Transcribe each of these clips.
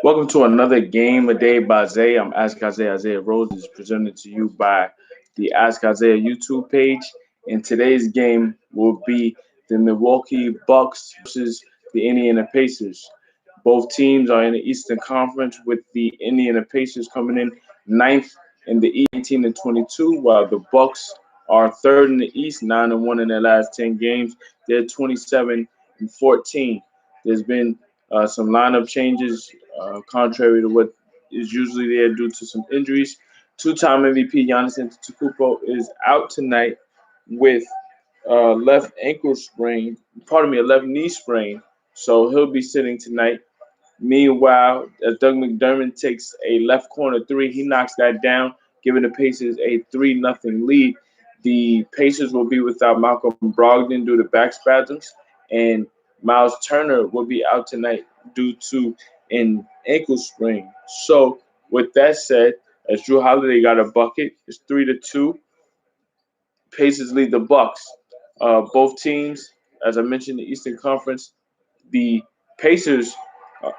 Welcome to another game a day by Zay. I'm Ask Isaiah Rose. Is presented to you by the Ask Isaiah YouTube page. And today's game will be the Milwaukee Bucks versus the Indiana Pacers. Both teams are in the Eastern Conference, with the Indiana Pacers coming in ninth in the East, 18 and 22, while the Bucks are third in the East, 9-1 in their last 10 games. They're 27 and 14. There's been some lineup changes, contrary to what is usually there due to some injuries. Two-time MVP Giannis Antetokounmpo is out tonight with left ankle sprain, pardon me, a left knee sprain. So he'll be sitting tonight. Meanwhile, as Doug McDermott takes a left corner three, he knocks that down, giving the Pacers a 3-0 lead. The Pacers will be without Malcolm Brogdon due to back spasms, and Miles Turner will be out tonight due to an ankle sprain. So, with that said, as Drew Holiday got a bucket, it's 3-2. Pacers lead the Bucks. Both teams, as I mentioned, the Eastern Conference, the Pacers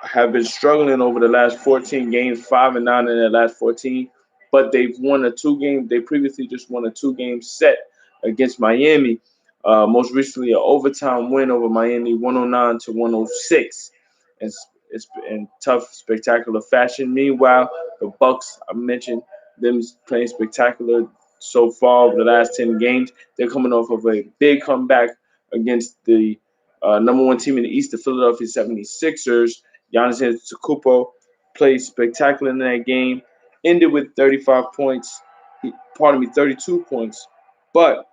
have been struggling over the last 14 games, 5-9 in their last 14, but they've won a two-game. They previously just won a two-game set against Miami. Most recently, an overtime win over Miami, 109 to 106, it's in tough, spectacular fashion. Meanwhile, the Bucks, I mentioned them playing spectacular so far over the last 10 games. They're coming off of a big comeback against the number one team in the East, the Philadelphia 76ers. Giannis Antetokounmpo played spectacular in that game, ended with 35 points, 32 points, but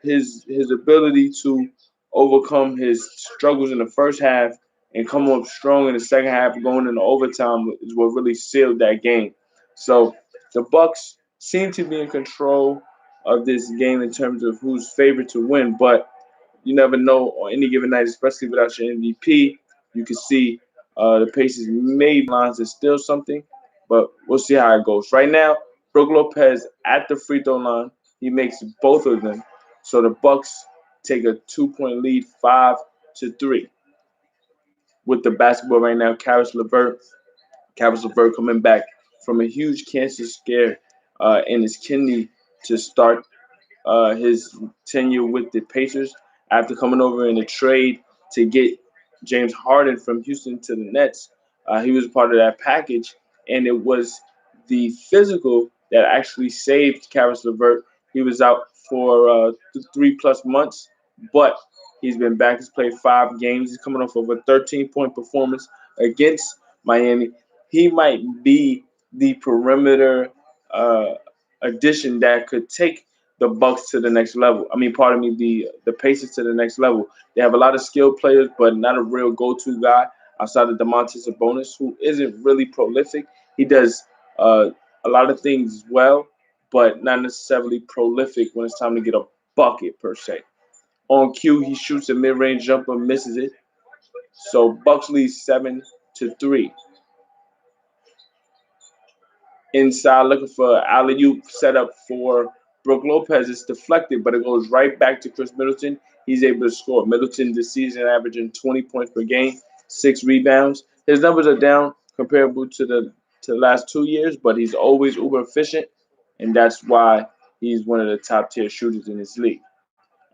his ability to overcome his struggles in the first half and come up strong in the second half, going into overtime, is what really sealed that game. So the Bucks seem to be in control of this game in terms of who's favored to win, but you never know on any given night, especially without your MVP. You can see the Pacers may lines is still something, but we'll see how it goes. Right now, Brook Lopez at the free throw line. He makes both of them. So the Bucks take a 2-point lead, 5-3. With the basketball right now, Caris LeVert coming back from a huge cancer scare in his kidney to start his tenure with the Pacers after coming over in a trade to get James Harden from Houston to the Nets. He was part of that package, and it was the physical that actually saved Caris LeVert. He was out for 3+ months, but he's been back. He's played 5 games. He's coming off of a 13-point performance against Miami. He might be the perimeter uh, addition that could take the Bucks to the next level. I mean, pardon me, the Pacers to the next level. They have a lot of skilled players, but not a real go-to guy outside of Domantas Sabonis, who isn't really prolific. He does uh, a lot of things well, but not necessarily prolific when it's time to get a bucket per se. On cue, he shoots a mid-range jumper, misses it. So Bucks lead 7-3. Inside looking for alley oop setup for Brook Lopez. It's deflected, but it goes right back to Chris Middleton. He's able to score. Middleton this season averaging 20 points per game, 6 rebounds. His numbers are down comparable to the last 2 years, but he's always uber efficient, and that's why he's one of the top tier shooters in this league.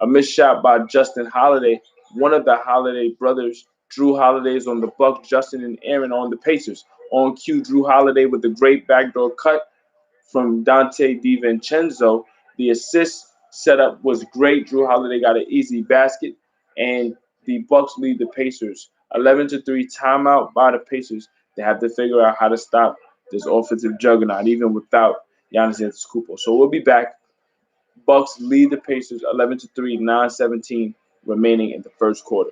A missed shot by Justin Holiday, one of the Holiday brothers. Drew Holiday is on the Bucks. Justin and Aaron on the Pacers. On cue, Drew Holiday with the great backdoor cut from Dante DiVincenzo. The assist setup was great. Drew Holiday got an easy basket, and the Bucks lead the Pacers 11-3. Timeout by the Pacers. They have to figure out how to stop this offensive juggernaut, even without Giannis Antetokounmpo. So we'll be back. Bucks lead the Pacers 11-3, 9:17 remaining in the first quarter.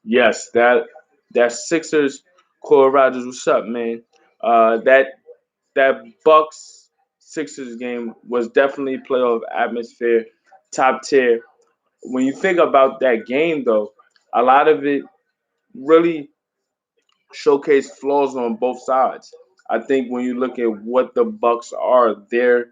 Yes, that Sixers Cole Rogers, what's up, man? That Bucks Sixers game was definitely playoff atmosphere, top tier. When you think about that game, though, a lot of it really showcased flaws on both sides. I think when you look at what the Bucks are, they're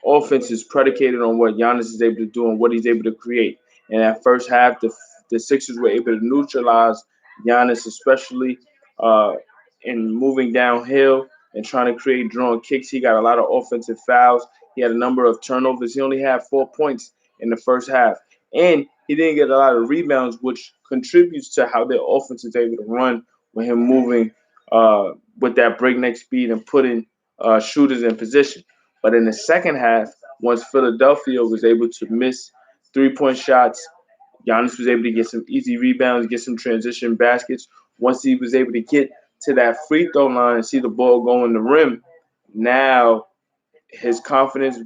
offense is predicated on what Giannis is able to do and what he's able to create. In that first half, the Sixers were able to neutralize Giannis, especially uh, in moving downhill and trying to create drawn kicks. He got a lot of offensive fouls. He had a number of turnovers. He only had 4 points in the first half. And he didn't get a lot of rebounds, which contributes to how their offense is able to run with him moving with that breakneck speed and putting shooters in position. But in the second half, once Philadelphia was able to miss 3-point shots, Giannis was able to get some easy rebounds, get some transition baskets. Once he was able to get to that free throw line and see the ball go in the rim, now his confidence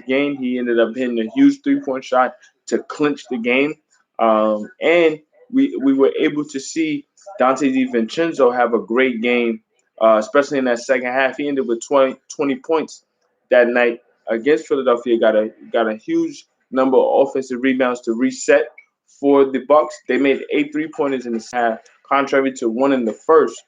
gained. He ended up hitting a huge 3-point shot to clinch the game, and we were able to see Dante DiVincenzo have a great game, especially in that second half. He ended with 20 points that night against Philadelphia. Got a huge number of offensive rebounds to reset for the Bucks. They made 8 3-pointers in the half, contrary to one in the first.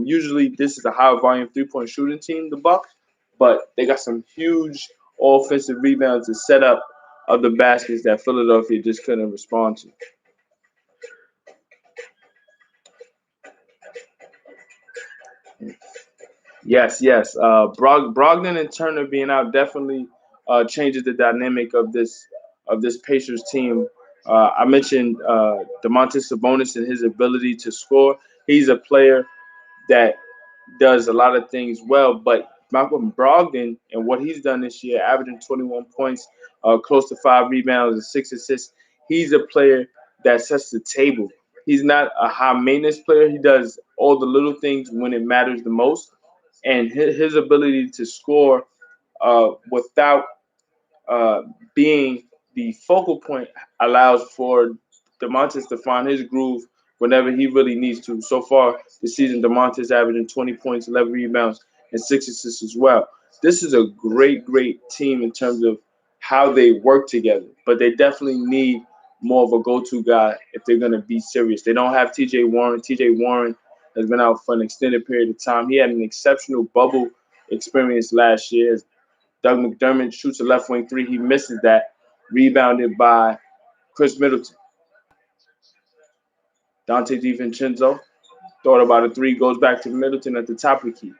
Usually, this is a high volume 3-point shooting team, the Bucks, but they got some huge offensive rebounds to set up of the baskets that Philadelphia just couldn't respond to. Yes, yes. Brogdon and Turner being out definitely changes the dynamic of this Pacers team. I mentioned Domantas Sabonis and his ability to score. He's a player that does a lot of things well, but Malcolm Brogdon and what he's done this year, averaging 21 points, close to 5 rebounds and 6 assists. He's a player that sets the table. He's not a high maintenance player. He does all the little things when it matters the most, and his ability to score without uh, being the focal point allows for DeMontis to find his groove whenever he really needs to. So far this season, DeMontis averaging 20 points, 11 rebounds, and 6 assists as well. This is a great team in terms of how they work together, but they definitely need more of a go-to guy if they're going to be serious. They don't have TJ Warren. TJ Warren has been out for an extended period of time. He had an exceptional bubble experience last year. Doug McDermott shoots a left wing three. He misses that, rebounded by Chris Middleton. Dante DiVincenzo thought about a three, goes back to Middleton at the top of the key.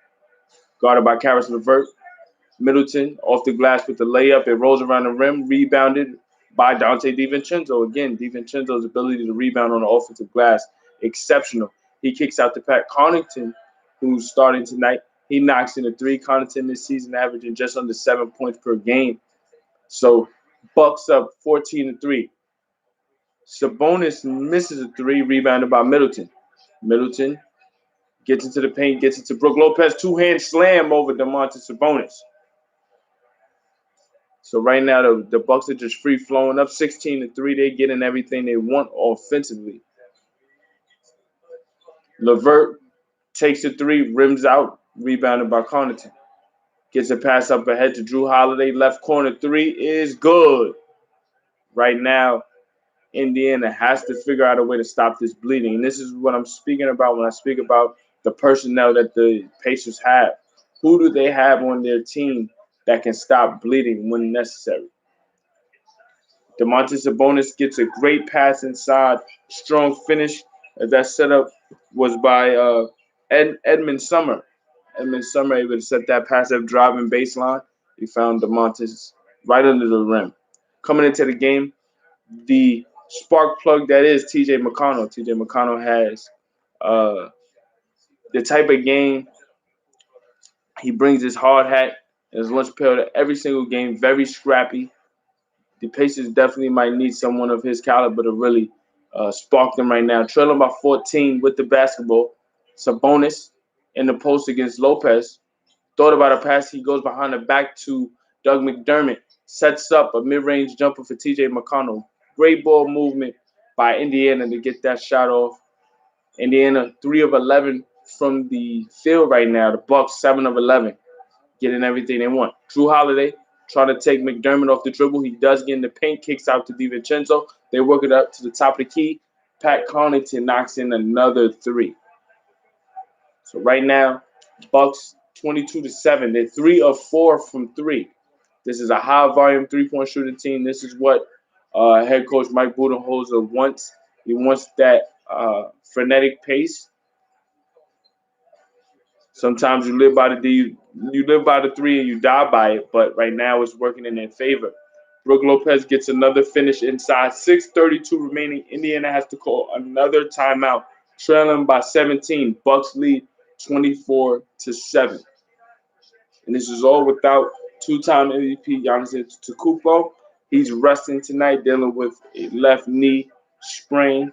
Guarded by Karis LeVert. Middleton off the glass with the layup. It rolls around the rim, rebounded by Dante DiVincenzo. Again, DiVincenzo's ability to rebound on the offensive glass, exceptional. He kicks out to Pat Connaughton, who's starting tonight. He knocks in a three. Connaughton this season averaging just under 7 points per game. So Bucks up 14-3. Sabonis misses a three, rebounded by Middleton. Middleton gets into the paint, gets into Brook Lopez, two-hand slam over Domantas Sabonis. So right now the Bucks are just free flowing up 16-3. They're getting everything they want offensively. LeVert takes a three, rims out, rebounded by Connaughton. Gets a pass up ahead to Drew Holiday. Left corner three is good. Right now, Indiana has to figure out a way to stop this bleeding. And this is what I'm speaking about when I speak about the personnel that the Pacers have. Who do they have on their team that can stop bleeding when necessary? Domantas Sabonis gets a great pass inside, strong finish. That setup was by Edmund Summer. Edmund Summer able to set that passive driving baseline. He found Domantas right under the rim. Coming into the game, the spark plug that is TJ McConnell. TJ McConnell has the type of game he brings his hard hat and his lunch pail to every single game, very scrappy. The Pacers definitely might need someone of his caliber to really spark them right now. Trailing by 14 with the basketball. Sabonis in the post against Lopez. Thought about a pass. He goes behind the back to Doug McDermott. Sets up a mid-range jumper for TJ McConnell. Great ball movement by Indiana to get that shot off. Indiana 3 of 11 from the field right now. The Bucks 7 of 11, getting everything they want. Drew Holiday trying to take McDermott off the dribble. He does get in the paint, kicks out to DiVincenzo. They work it up to the top of the key. Pat Connaughton knocks in another three. So right now, Bucks 22-7. They're 3 of 4 from three. This is a high volume 3-point shooting team. This is what head coach Mike Budenholzer wants. He wants that frenetic pace. Sometimes you live by the three and you die by it, but right now it's working in their favor. Brook Lopez gets another finish inside. 6:32 remaining. Indiana has to call another timeout, trailing by 17. Bucks lead 24-7. And this is all without two-time MVP Giannis Antetokounmpo. He's resting tonight, dealing with a left knee sprain.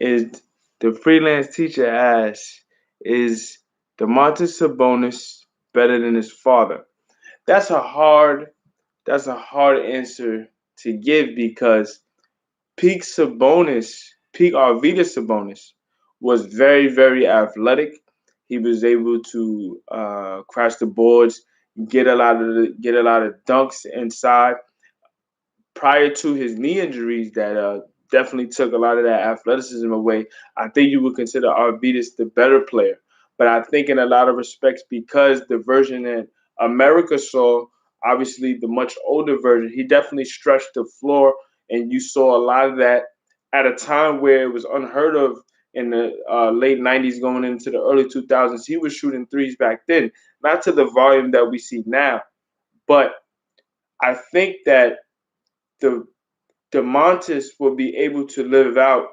Is the freelance teacher asks, is Domantas Sabonis better than his father? That's a hard answer to give because peak Arvydas Sabonis was very, very athletic. He was able to crash the boards, get a lot of dunks inside prior to his knee injuries that definitely took a lot of that athleticism away. I think you would consider Arvydas the better player. But I think in a lot of respects, because the version that America saw, obviously the much older version, he definitely stretched the floor, and you saw a lot of that at a time where it was unheard of in the late 90s going into the early 2000s. He was shooting threes back then, not to the volume that we see now. But I think that the DeMontis will be able to live out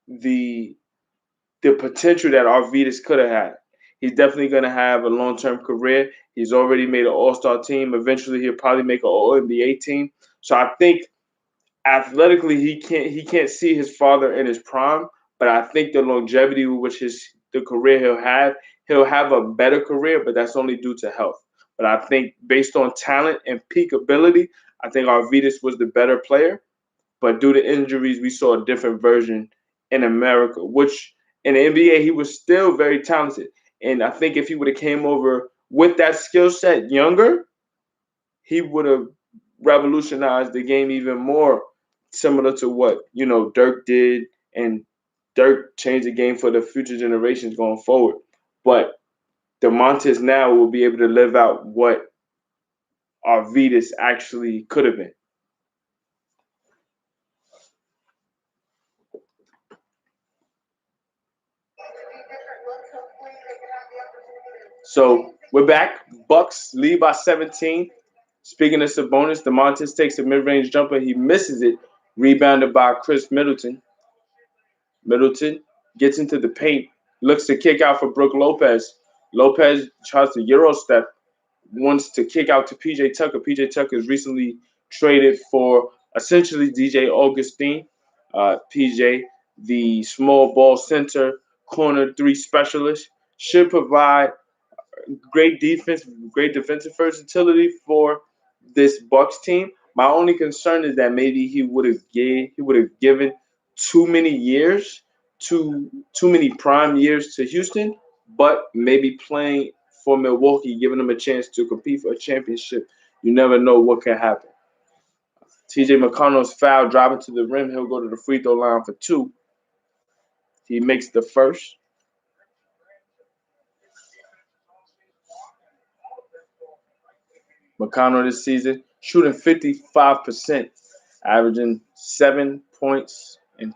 the potential that Arvydas could have had. He's definitely going to have a long-term career. He's already made an All-Star team. Eventually, he'll probably make an All-NBA team. So I think athletically, he can't see his father in his prime. But I think the longevity with which the career he'll have a better career. But that's only due to health. But I think based on talent and peak ability, I think Arvydas was the better player. But due to injuries, we saw a different version in America, which in the NBA, he was still very talented. And I think if he would have came over with that skill set younger, he would have revolutionized the game even more, similar to what, Dirk did. And Dirk changed the game for the future generations going forward. But DeMontis now will be able to live out what Arvydas actually could have been. So we're back. Bucks lead by 17. Speaking of Sabonis, DeMontis takes a mid-range jumper. He misses it, rebounded by Chris Middleton. Middleton gets into the paint, looks to kick out for Brook Lopez. Lopez tries to Euro step, wants to kick out to PJ Tucker. PJ Tucker is recently traded for essentially DJ Augustine. PJ, the small ball center, corner three specialist, should provide great defense, great defensive versatility for this Bucks team. My only concern is that maybe he would have given too many years, too many prime years to Houston, but maybe playing for Milwaukee, giving them a chance to compete for a championship. You never know what can happen. TJ McConnell's foul driving to the rim. He'll go to the free throw line for two. He makes the first. McConnell this season shooting 55%, averaging 7 points and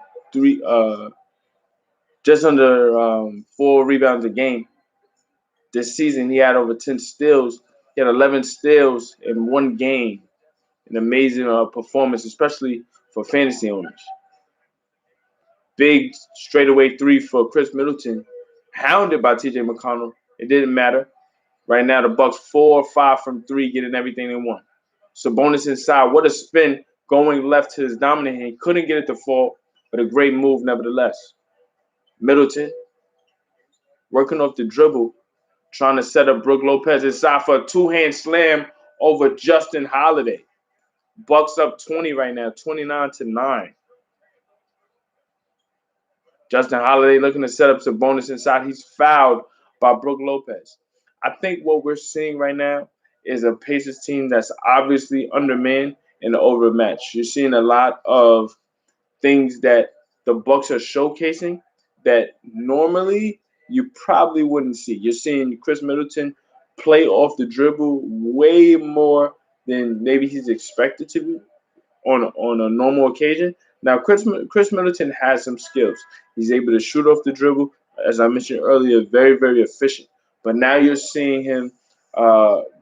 just under 4 rebounds a game. This season he had over 10 steals. He had 11 steals in one game. An amazing performance, especially for fantasy owners. Big straightaway three for Chris Middleton, hounded by TJ McConnell. It didn't matter. Right now, the Bucks 4 or 5 from three, getting everything they want. Sabonis inside. What a spin. going left to his dominant hand. Couldn't get it to fall, but a great move nevertheless. Middleton working off the dribble, trying to set up Brook Lopez inside for a two-hand slam over Justin Holiday. Bucks up 20 right now, 29-9. Justin Holiday looking to set up some bonus inside. He's fouled by Brook Lopez. I think what we're seeing right now is a Pacers team that's obviously undermanned and overmatched. You're seeing a lot of things that the Bucks are showcasing that normally you probably wouldn't see. You're seeing Chris Middleton play off the dribble way more than maybe he's expected to be on a normal occasion. Now, Chris Middleton has some skills. He's able to shoot off the dribble, as I mentioned earlier, very, very efficient. But now you're seeing him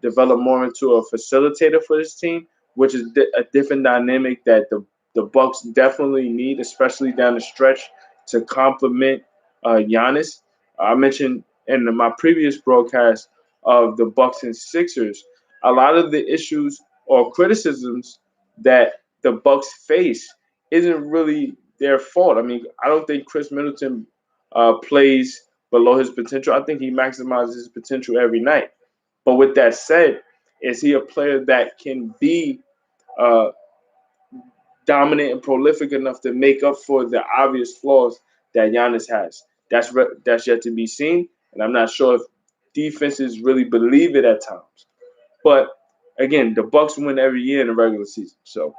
develop more into a facilitator for his team, which is a different dynamic that the Bucks definitely need, especially down the stretch, to complement Giannis. I mentioned in my previous broadcast of the Bucks and Sixers, a lot of the issues or criticisms that the Bucks face isn't really their fault. I mean, I don't think Chris Middleton plays below his potential. I think he maximizes his potential every night. But with that said, is he a player that can be uh, dominant and prolific enough to make up for the obvious flaws that Giannis has? That's yet to be seen, and I'm not sure if defenses really believe it at times. But again, the Bucks win every year in the regular season. So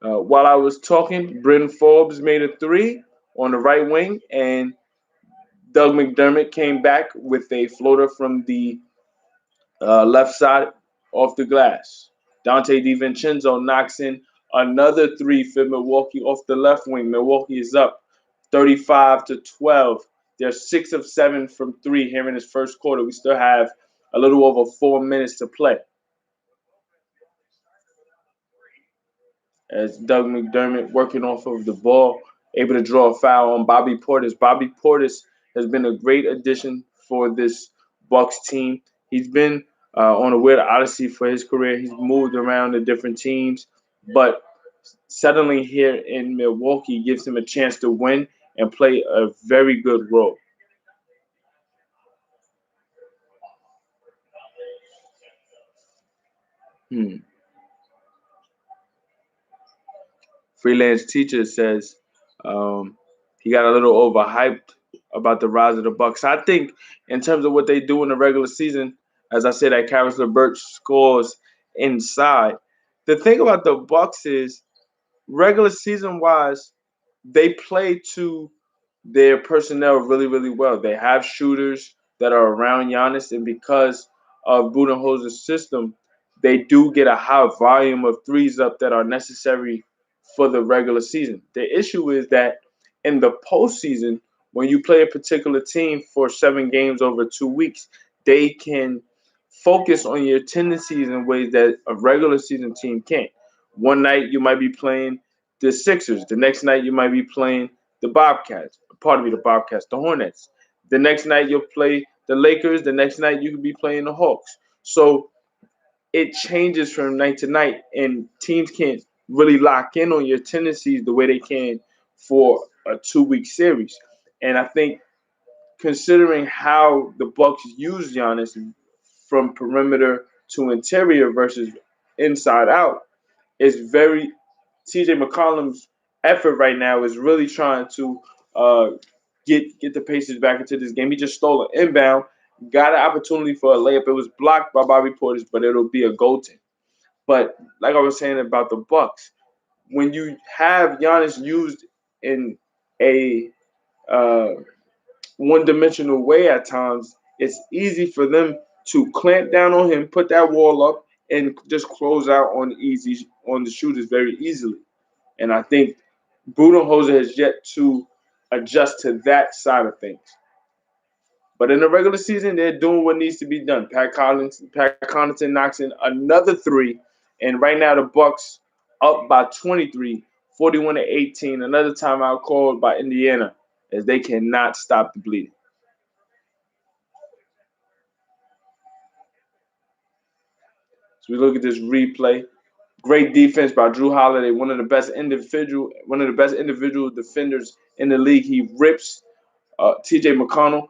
while I was talking, Bryn Forbes made a three on the right wing, and Doug McDermott came back with a floater from the left side off the glass. Dante DiVincenzo knocks in another three for Milwaukee off the left wing. Milwaukee is up 35-12. They're 6 of 7 from three here in this first quarter. We still have a little over 4 minutes to play. As Doug McDermott working off of the ball, able to draw a foul on Bobby Portis. Bobby Portis has been a great addition for this Bucks team. He's been on a weird odyssey for his career. He's moved around to different teams, but settling here in Milwaukee gives him a chance to win and play a very good role. Hmm. Freelance teacher says he got a little overhyped about the rise of the Bucks. I think in terms of what they do in the regular season, as I said, that Karis LeVert scores inside. The thing about the Bucks is regular season wise, they play to their personnel really, really well. They have shooters that are around Giannis, and because of Budenholzer's system, they do get a high volume of threes up that are necessary for the regular season. The issue is that in the postseason, when you play a particular team for 7 games over 2 weeks, they can focus on your tendencies in ways that a regular season team can't. One night you might be playing the Sixers. The next night you might be playing the Bobcats. Pardon me, the Bobcats, the Hornets. The next night you'll play the Lakers. The next night you could be playing the Hawks. So it changes from night to night, and teams can't really lock in on your tendencies the way they can for a 2 week series. And I think considering how the Bucks use Giannis from perimeter to interior versus inside out, is very TJ McCollum's effort right now is really trying to uh, get the Pacers back into this game. He just stole an inbound, got an opportunity for a layup. It was blocked by Bobby Portis, but it'll be a goaltend. But like I was saying about the Bucks, when you have Giannis used in a one-dimensional way at times, it's easy for them to clamp down on him, put that wall up, and just close out on the shooters very easily. And I think Budenholzer has yet to adjust to that side of things. But in the regular season, they're doing what needs to be done. Pat Connaughton knocks in another three, and right now the Bucks up by 23, 41-18. Another timeout called by Indiana, as they cannot stop the bleeding. So we look at this replay. Great defense by Drew Holiday, one of the best individual defenders in the league. He rips T.J. McConnell.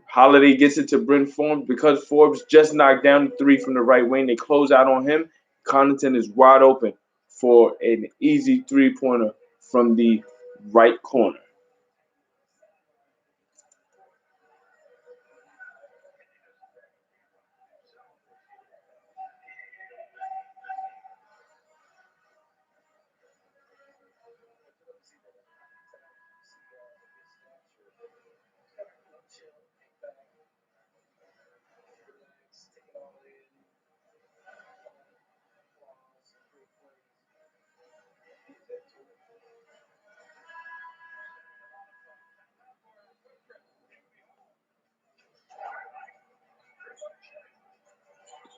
Holiday gets it to Bryn Forbes because Forbes just knocked down the three from the right wing. They close out on him. Connaughton is wide open for an easy three-pointer from the right corner.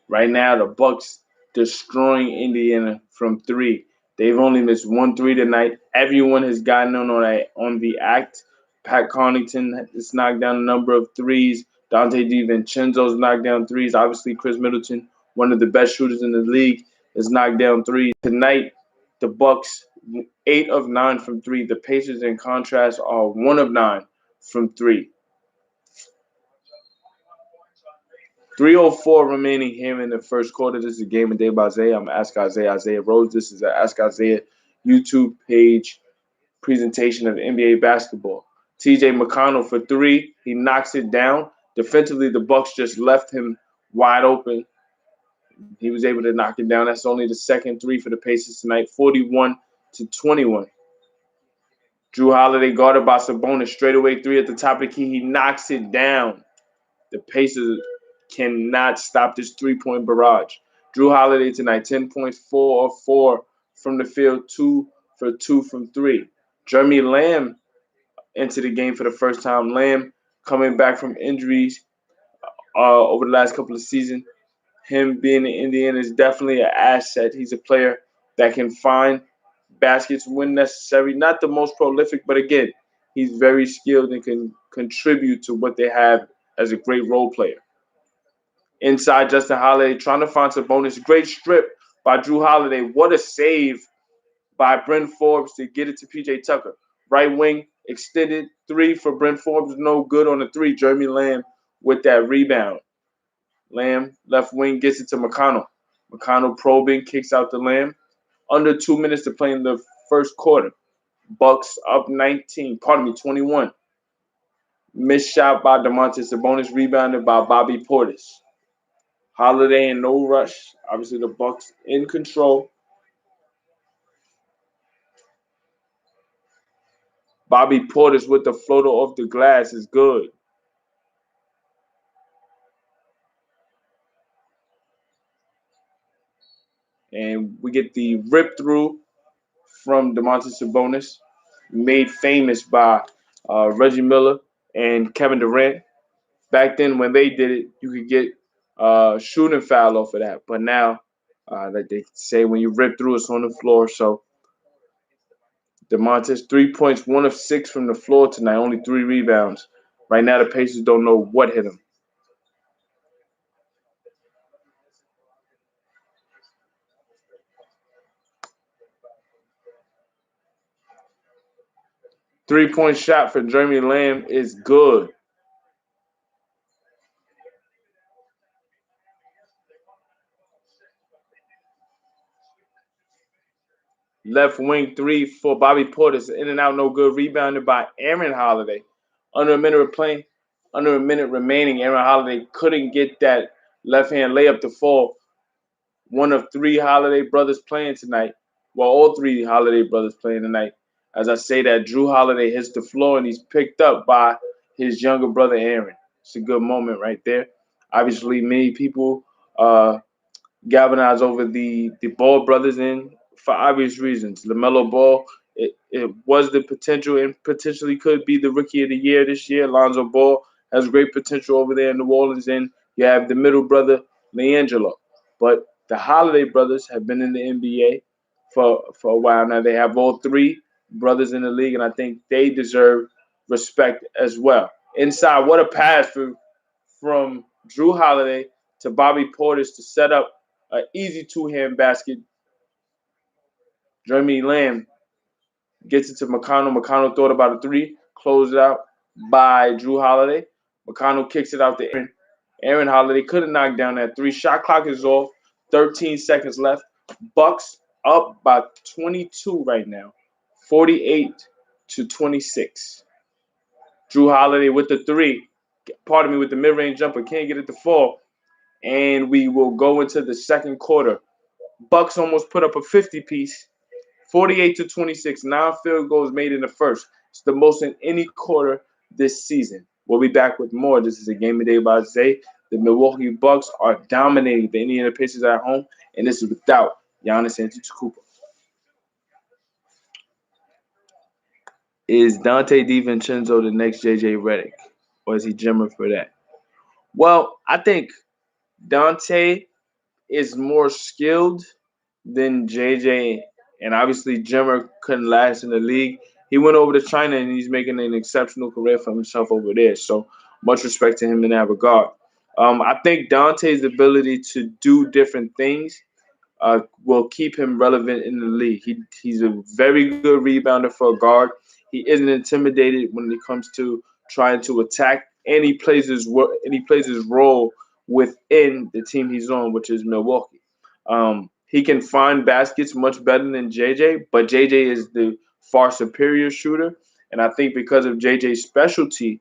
Right now, the Bucks destroying Indiana from three. They've only missed 1 3 tonight. Everyone has gotten on the act. Pat Connaughton has knocked down a number of threes. Dante DiVincenzo's knocked down threes. Obviously, Chris Middleton, one of the best shooters in the league, has knocked down threes. Tonight, the Bucks 8 of 9 from three. The Pacers, in contrast, are 1 of 9 from three. 3:04 remaining here in the first quarter. This is a game of day by Isaiah. I'm Ask Isaiah Rose. This is an Ask Isaiah YouTube page presentation of NBA basketball. T.J. McConnell for three. He knocks it down. Defensively, the Bucks just left him wide open. He was able to knock it down. That's only the second three for the Pacers tonight, 41-21. Drew Holiday guarded by Sabonis. Straightaway three at the top of the key. He knocks it down. The Pacers cannot stop this three-point barrage. Drew Holiday tonight, 10 points, 4 of 4 from the field, 2 for 2 from three. Jeremy Lamb into the game for the first time. Lamb coming back from injuries over the last couple of seasons. Him being in Indiana is definitely an asset. He's a player that can find baskets when necessary. Not the most prolific, but again, he's very skilled and can contribute to what they have as a great role player. Inside, Justin Holiday trying to find Sabonis. Great strip by Drew Holiday. What a save by Bryn Forbes to get it to P.J. Tucker. Right wing, extended three for Bryn Forbes. No good on the three. Jeremy Lamb with that rebound. Lamb, left wing, gets it to McConnell. McConnell probing, kicks out the Lamb. Under 2 minutes to play in the first quarter. Bucks up 21. Missed shot by Domantas Sabonis, rebounded by Bobby Portis. Holiday in no rush. Obviously, the Bucks in control. Bobby Portis with the floater off the glass is good. And we get the rip through from Domantas Sabonis, made famous by Reggie Miller and Kevin Durant. Back then, when they did it, you could get shooting foul off of that. But now, like they say, when you rip through, it's on the floor. So Domantas, 3 points, 1 of 6 from the floor tonight, only 3 rebounds. Right now, the Pacers don't know what hit him. Three-point shot for Jeremy Lamb is good. Left wing three for Bobby Portis. In and out, no good. Rebounded by Aaron Holiday. Under a minute remaining, Aaron Holiday couldn't get that left-hand layup to fall. One of 3 Holiday brothers playing tonight. Well, all 3 Holiday brothers playing tonight. As I say that, Drew Holiday hits the floor and he's picked up by his younger brother, Aaron. It's a good moment right there. Obviously, many people galvanize over the Ball brothers in for obvious reasons. LaMelo Ball, it was the potential and potentially could be the rookie of the year this year. Lonzo Ball has great potential over there in New Orleans. And you have the middle brother, LiAngelo. But the Holiday brothers have been in the NBA for a while now. They have all 3 brothers in the league, and I think they deserve respect as well. Inside, what a pass from Drew Holiday to Bobby Portis to set up an easy 2-hand basket Jeremy Lamb gets it to McConnell. McConnell thought about a three, closed it out by Drew Holiday. McConnell kicks it out to Aaron. Aaron Holiday couldn't knock down that three. Shot clock is off. 13 seconds left. Bucks up by 22 right now. 48-26. Drew Holiday with the three. Pardon me, with the mid-range jumper. Can't get it to fall. And we will go into the second quarter. Bucks almost put up a 50-piece. 48-26. 9 field goals made in the first. It's the most in any quarter this season. We'll be back with more. This is a game of day by Zay. The Milwaukee Bucks are dominating the Indiana Pacers at home, and this is without Giannis Antetokounmpo. Is Dante DiVincenzo the next JJ Redick, or is he Jimmer for that? Well, I think Dante is more skilled than JJ, and obviously Jimmer couldn't last in the league. He went over to China, and he's making an exceptional career for himself over there. So much respect to him in that regard. I think Dante's ability to do different things will keep him relevant in the league. He's a very good rebounder for a guard. He isn't intimidated when it comes to trying to attack, and he plays his role within the team he's on, which is Milwaukee. He can find baskets much better than JJ, but JJ is the far superior shooter, and I think because of JJ's specialty,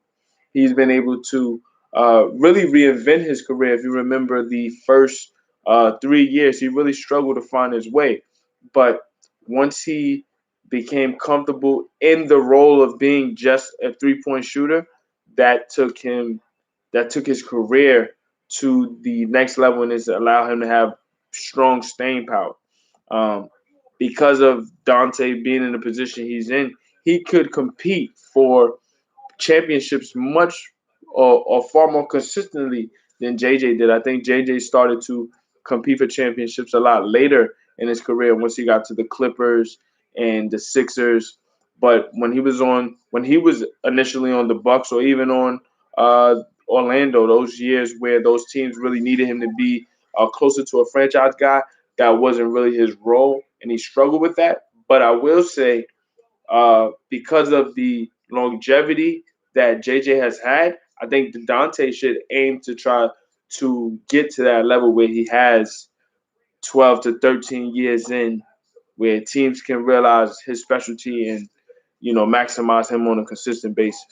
he's been able to really reinvent his career. If you remember the first 3 years, he really struggled to find his way. But once he became comfortable in the role of being just a three-point shooter, that took his career to the next level, and it's allowed him to have strong staying power. Because of Dante being in the position he's in, he could compete for championships much or far more consistently than JJ did. I think JJ started to compete for championships a lot later in his career once he got to the Clippers and the Sixers. But when he was initially on the Bucks or even on Orlando, those years where those teams really needed him to be closer to a franchise guy, that wasn't really his role, and he struggled with that. But I will say, because of the longevity that JJ has had, I think Dante should aim to try to get to that level where he has 12 to 13 years in, where teams can realize his specialty and maximize him on a consistent basis.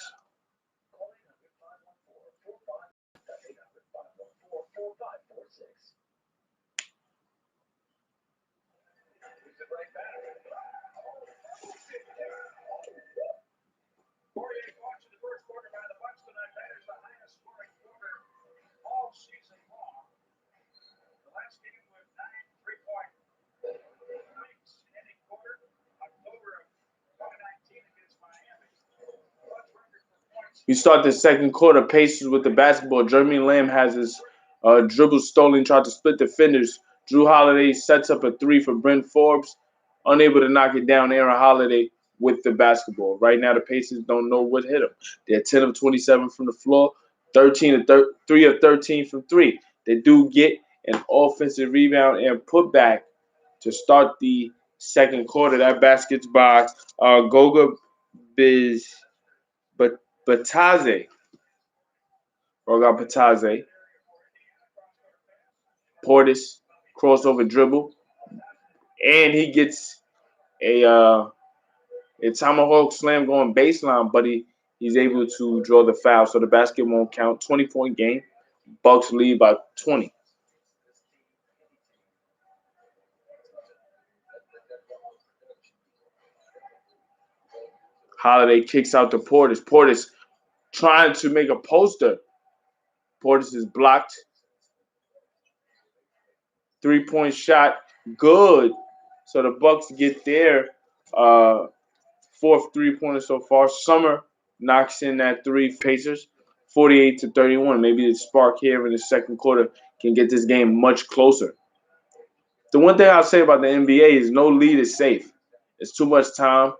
We start the second quarter. Pacers with the basketball. Jeremy Lamb has his dribble stolen, tried to split defenders. Drew Holiday sets up a three for Brent Forbes, unable to knock it down. Aaron Holiday with the basketball. Right now, the Pacers don't know what hit them. They're 10 of 27 from the floor, 3 of 13 from three. They do get an offensive rebound and putback to start the second quarter. That basket's by Goga Biz. But Bataze, Bataze, Portis, crossover dribble, and he gets a tomahawk slam going baseline, but he's able to draw the foul, so the basket won't count. 20-point game. Bucks lead by 20. Holiday kicks out to Portis. Portis trying to make a poster. Portis is blocked. 3-point shot, good. So the Bucks get their fourth three-pointer so far. Summer knocks in that three. Pacers, 48-31. Maybe the spark here in the second quarter can get this game much closer. The one thing I'll say about the NBA is no lead is safe. It's too much time.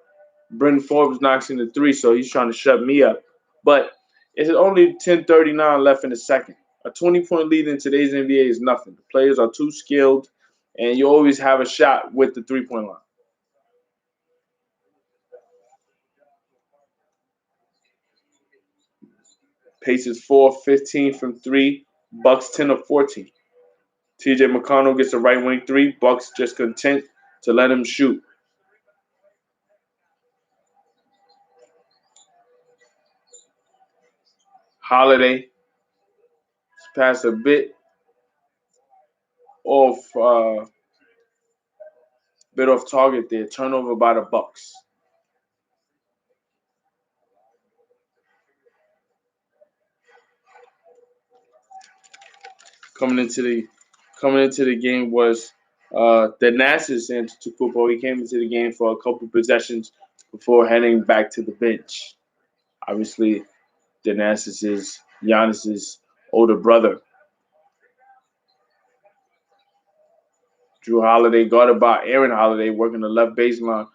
Brendan Forbes knocks in the three, so he's trying to shut me up. But it's only 10:39 left in the second. A 20-point lead in today's NBA is nothing. The players are too skilled, and you always have a shot with the three-point line. Pacers 4-15 from 3. Bucks 10 of 14. TJ McConnell gets a right wing 3. Bucks just content to let him shoot. Holiday passed a bit off target there. Turnover by the Bucks. Coming into the game was Thanasis Antetokounmpo. He came into the game for a couple possessions before heading back to the bench. Obviously, Thanasis is Giannis's older brother. Drew Holiday guarded by Aaron Holiday working the left the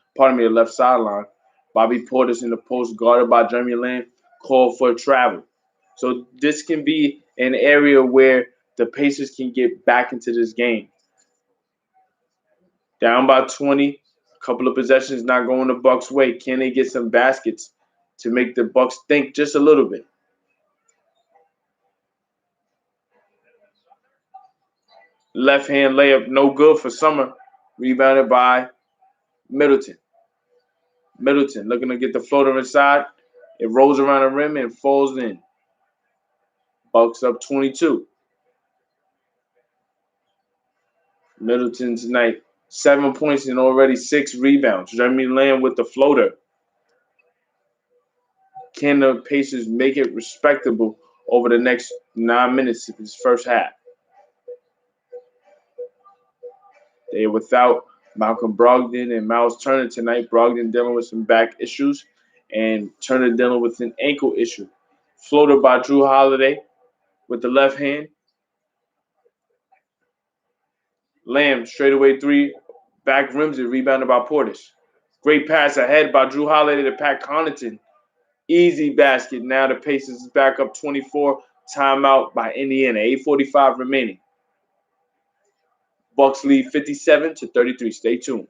left sideline. Bobby Portis in the post guarded by Jeremy Lamb called for a travel. So this can be an area where the Pacers can get back into this game. Down by 20, a couple of possessions not going the Bucks' way. Can they get some baskets to make the Bucks think just a little bit? Left hand layup, no good for Summer. Rebounded by Middleton. Middleton looking to get the floater inside. It rolls around the rim and falls in. Bucks up 22. Middleton tonight, 7 points and already 6 rebounds. Jeremy Lamb with the floater. Can the Pacers make it respectable over the next 9 minutes of this first half? They are without Malcolm Brogdon and Miles Turner tonight. Brogdon dealing with some back issues and Turner dealing with an ankle issue. Floater by Drew Holiday with the left hand. Lamb, straightaway 3, back rims it, rebounded by Portis. Great pass ahead by Drew Holiday to Pat Connaughton. Easy basket. Now the Pacers is back up 24. Timeout by Indiana. 8:45 remaining. Bucks lead 57-33. Stay tuned.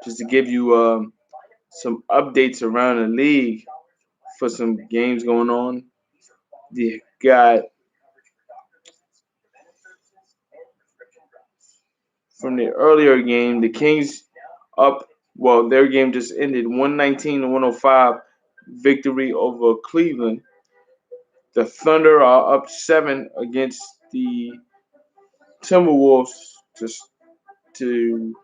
Just to give you some updates around the league for some games going on. You got from the earlier game, the Kings up. Well, their game just ended 119-105 victory over Cleveland. The Thunder are up 7 against the Timberwolves to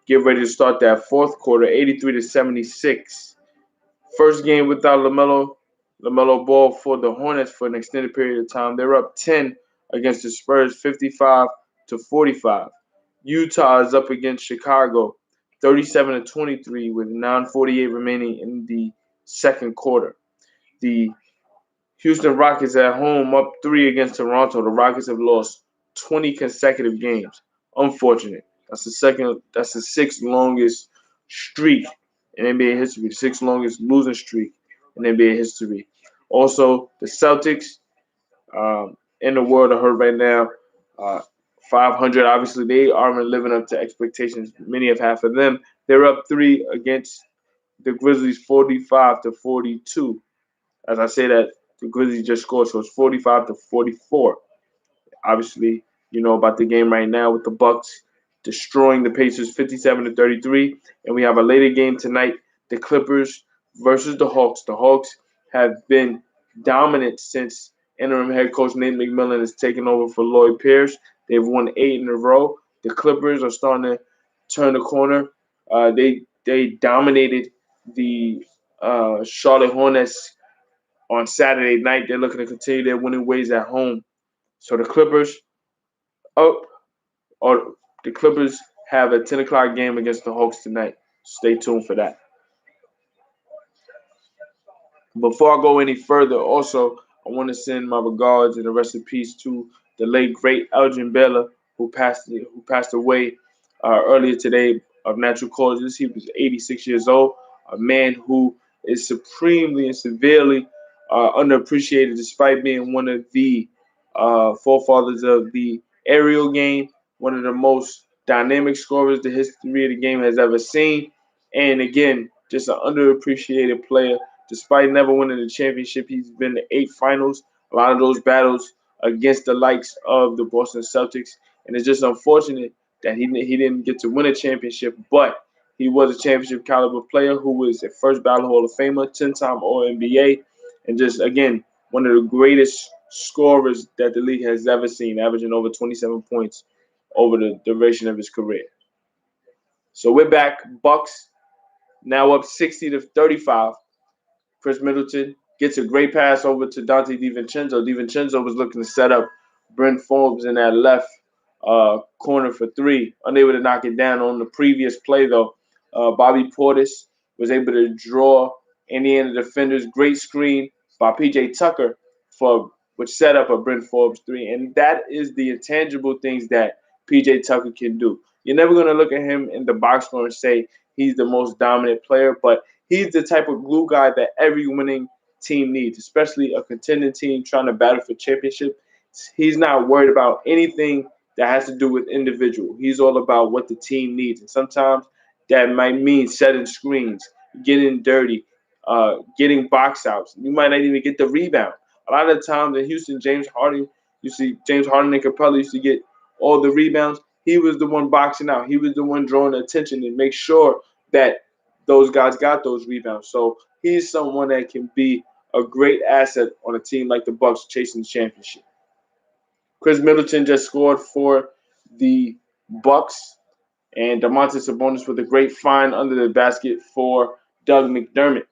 get ready to start that fourth quarter, 83-76. First game without LaMelo Ball for the Hornets for an extended period of time. They're up 10 against the Spurs, 55-45. Utah is up against Chicago, 37-23 with 9:48 remaining in the second quarter. The Houston Rockets at home up 3 against Toronto. The Rockets have lost 20 consecutive games. Unfortunate. That's the sixth longest streak in NBA history. The sixth longest losing streak in NBA history. Also, the Celtics in the world are hurt right now. 500. Obviously, they aren't living up to expectations. Many have had for them. They're up 3 against the Grizzlies, 45-42. As I say that, the Grizzlies just scored, so it's 45-44. Obviously, you know about the game right now with the Bucks destroying the Pacers 57-33. And we have a later game tonight, the Clippers versus the Hawks. The Hawks have been dominant since interim head coach Nate McMillan has taken over for Lloyd Pierce. They've won 8 in a row. The Clippers are starting to turn the corner. They dominated the Charlotte Hornets on Saturday night. They're looking to continue their winning ways at home. So the Clippers have a 10 o'clock game against the Hawks tonight. Stay tuned for that. Before I go any further, also I want to send my regards and a rest in peace to the late great Elgin Baylor, who passed away earlier today of natural causes. He was 86 years old, a man who is supremely and severely underappreciated, despite being one of the forefathers of the aerial game, one of the most dynamic scorers the history of the game has ever seen, and again, just an underappreciated player. Despite never winning the championship, he's been to 8 finals. A lot of those battles against the likes of the Boston Celtics, and it's just unfortunate that he didn't get to win a championship. But he was a championship caliber player who was a first ballot Hall of Famer, 10-time All NBA, and just again one of the greatest scorers that the league has ever seen, averaging over 27 points over the duration of his career. So we're back. Bucks now up 60-35. Chris Middleton gets a great pass over to Dante DiVincenzo. DiVincenzo was looking to set up Brent Forbes in that left corner for three. Unable to knock it down on the previous play, though. Bobby Portis was able to draw Indiana defenders. Great screen by P.J. Tucker for which set up a Brent Forbes three. And that is the intangible things that P.J. Tucker can do. You're never going to look at him in the box score and say he's the most dominant player, but he's the type of glue guy that every winning team needs, especially a contending team trying to battle for championship. He's not worried about anything that has to do with individual. He's all about what the team needs. And sometimes that might mean setting screens, getting dirty, getting box outs. You might not even get the rebound. A lot of the times in Houston, James Harden and Capella used to get all the rebounds. He was the one boxing out. He was the one drawing the attention and make sure that those guys got those rebounds. So he's someone that can be a great asset on a team like the Bucks chasing the championship. Chris Middleton just scored for the Bucks, and Domantas Sabonis with a great find under the basket for Doug McDermott.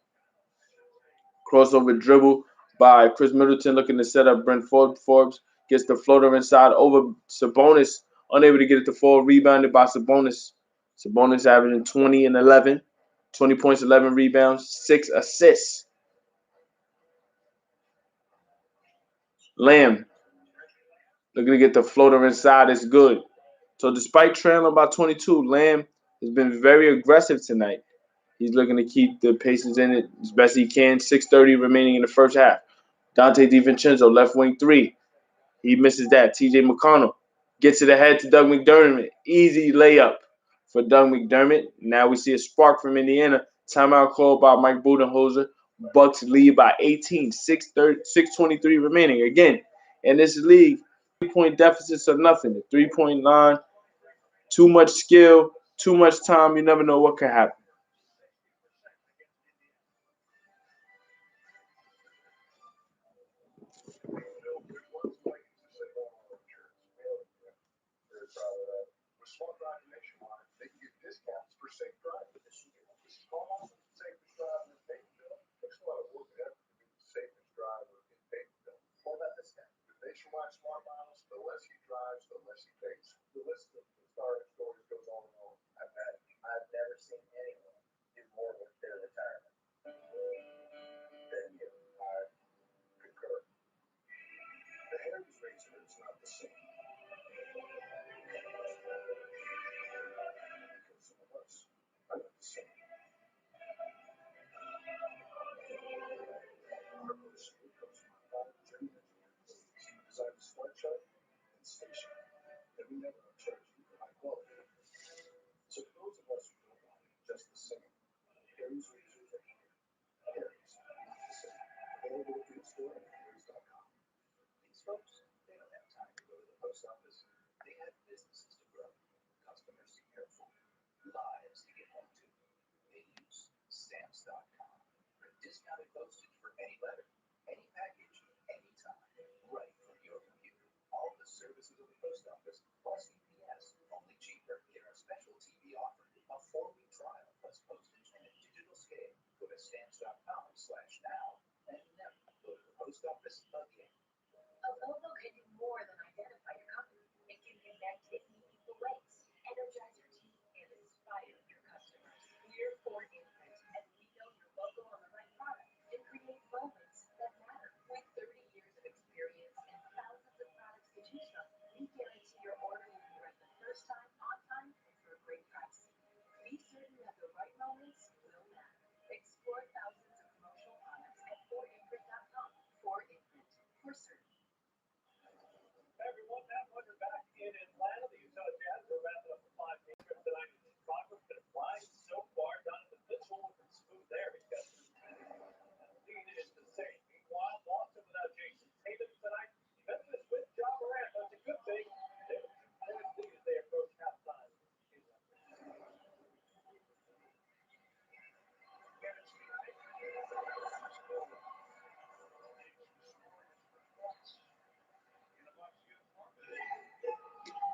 Crossover dribble by Chris Middleton looking to set up Brent Forbes. Forbes gets the floater inside over Sabonis, unable to get it to fall, rebounded by Sabonis. Sabonis averaging 20 and 11, 20 points, 11 rebounds, 6 assists. Lamb looking to get the floater inside. It's good. So despite trailing by 22, Lamb has been very aggressive tonight. He's looking to keep the Pacers in it as best he can. 6:30 remaining in the first half. Dante DiVincenzo, left wing three. He misses that. TJ McConnell gets it ahead to Doug McDermott. Easy layup for Doug McDermott. Now we see a spark from Indiana. Timeout called by Mike Budenholzer. Bucks lead by 18. 6:23 remaining. Again, in this league, 3-point deficits are nothing. The 3-point line, too much skill, too much time. You never know what could happen.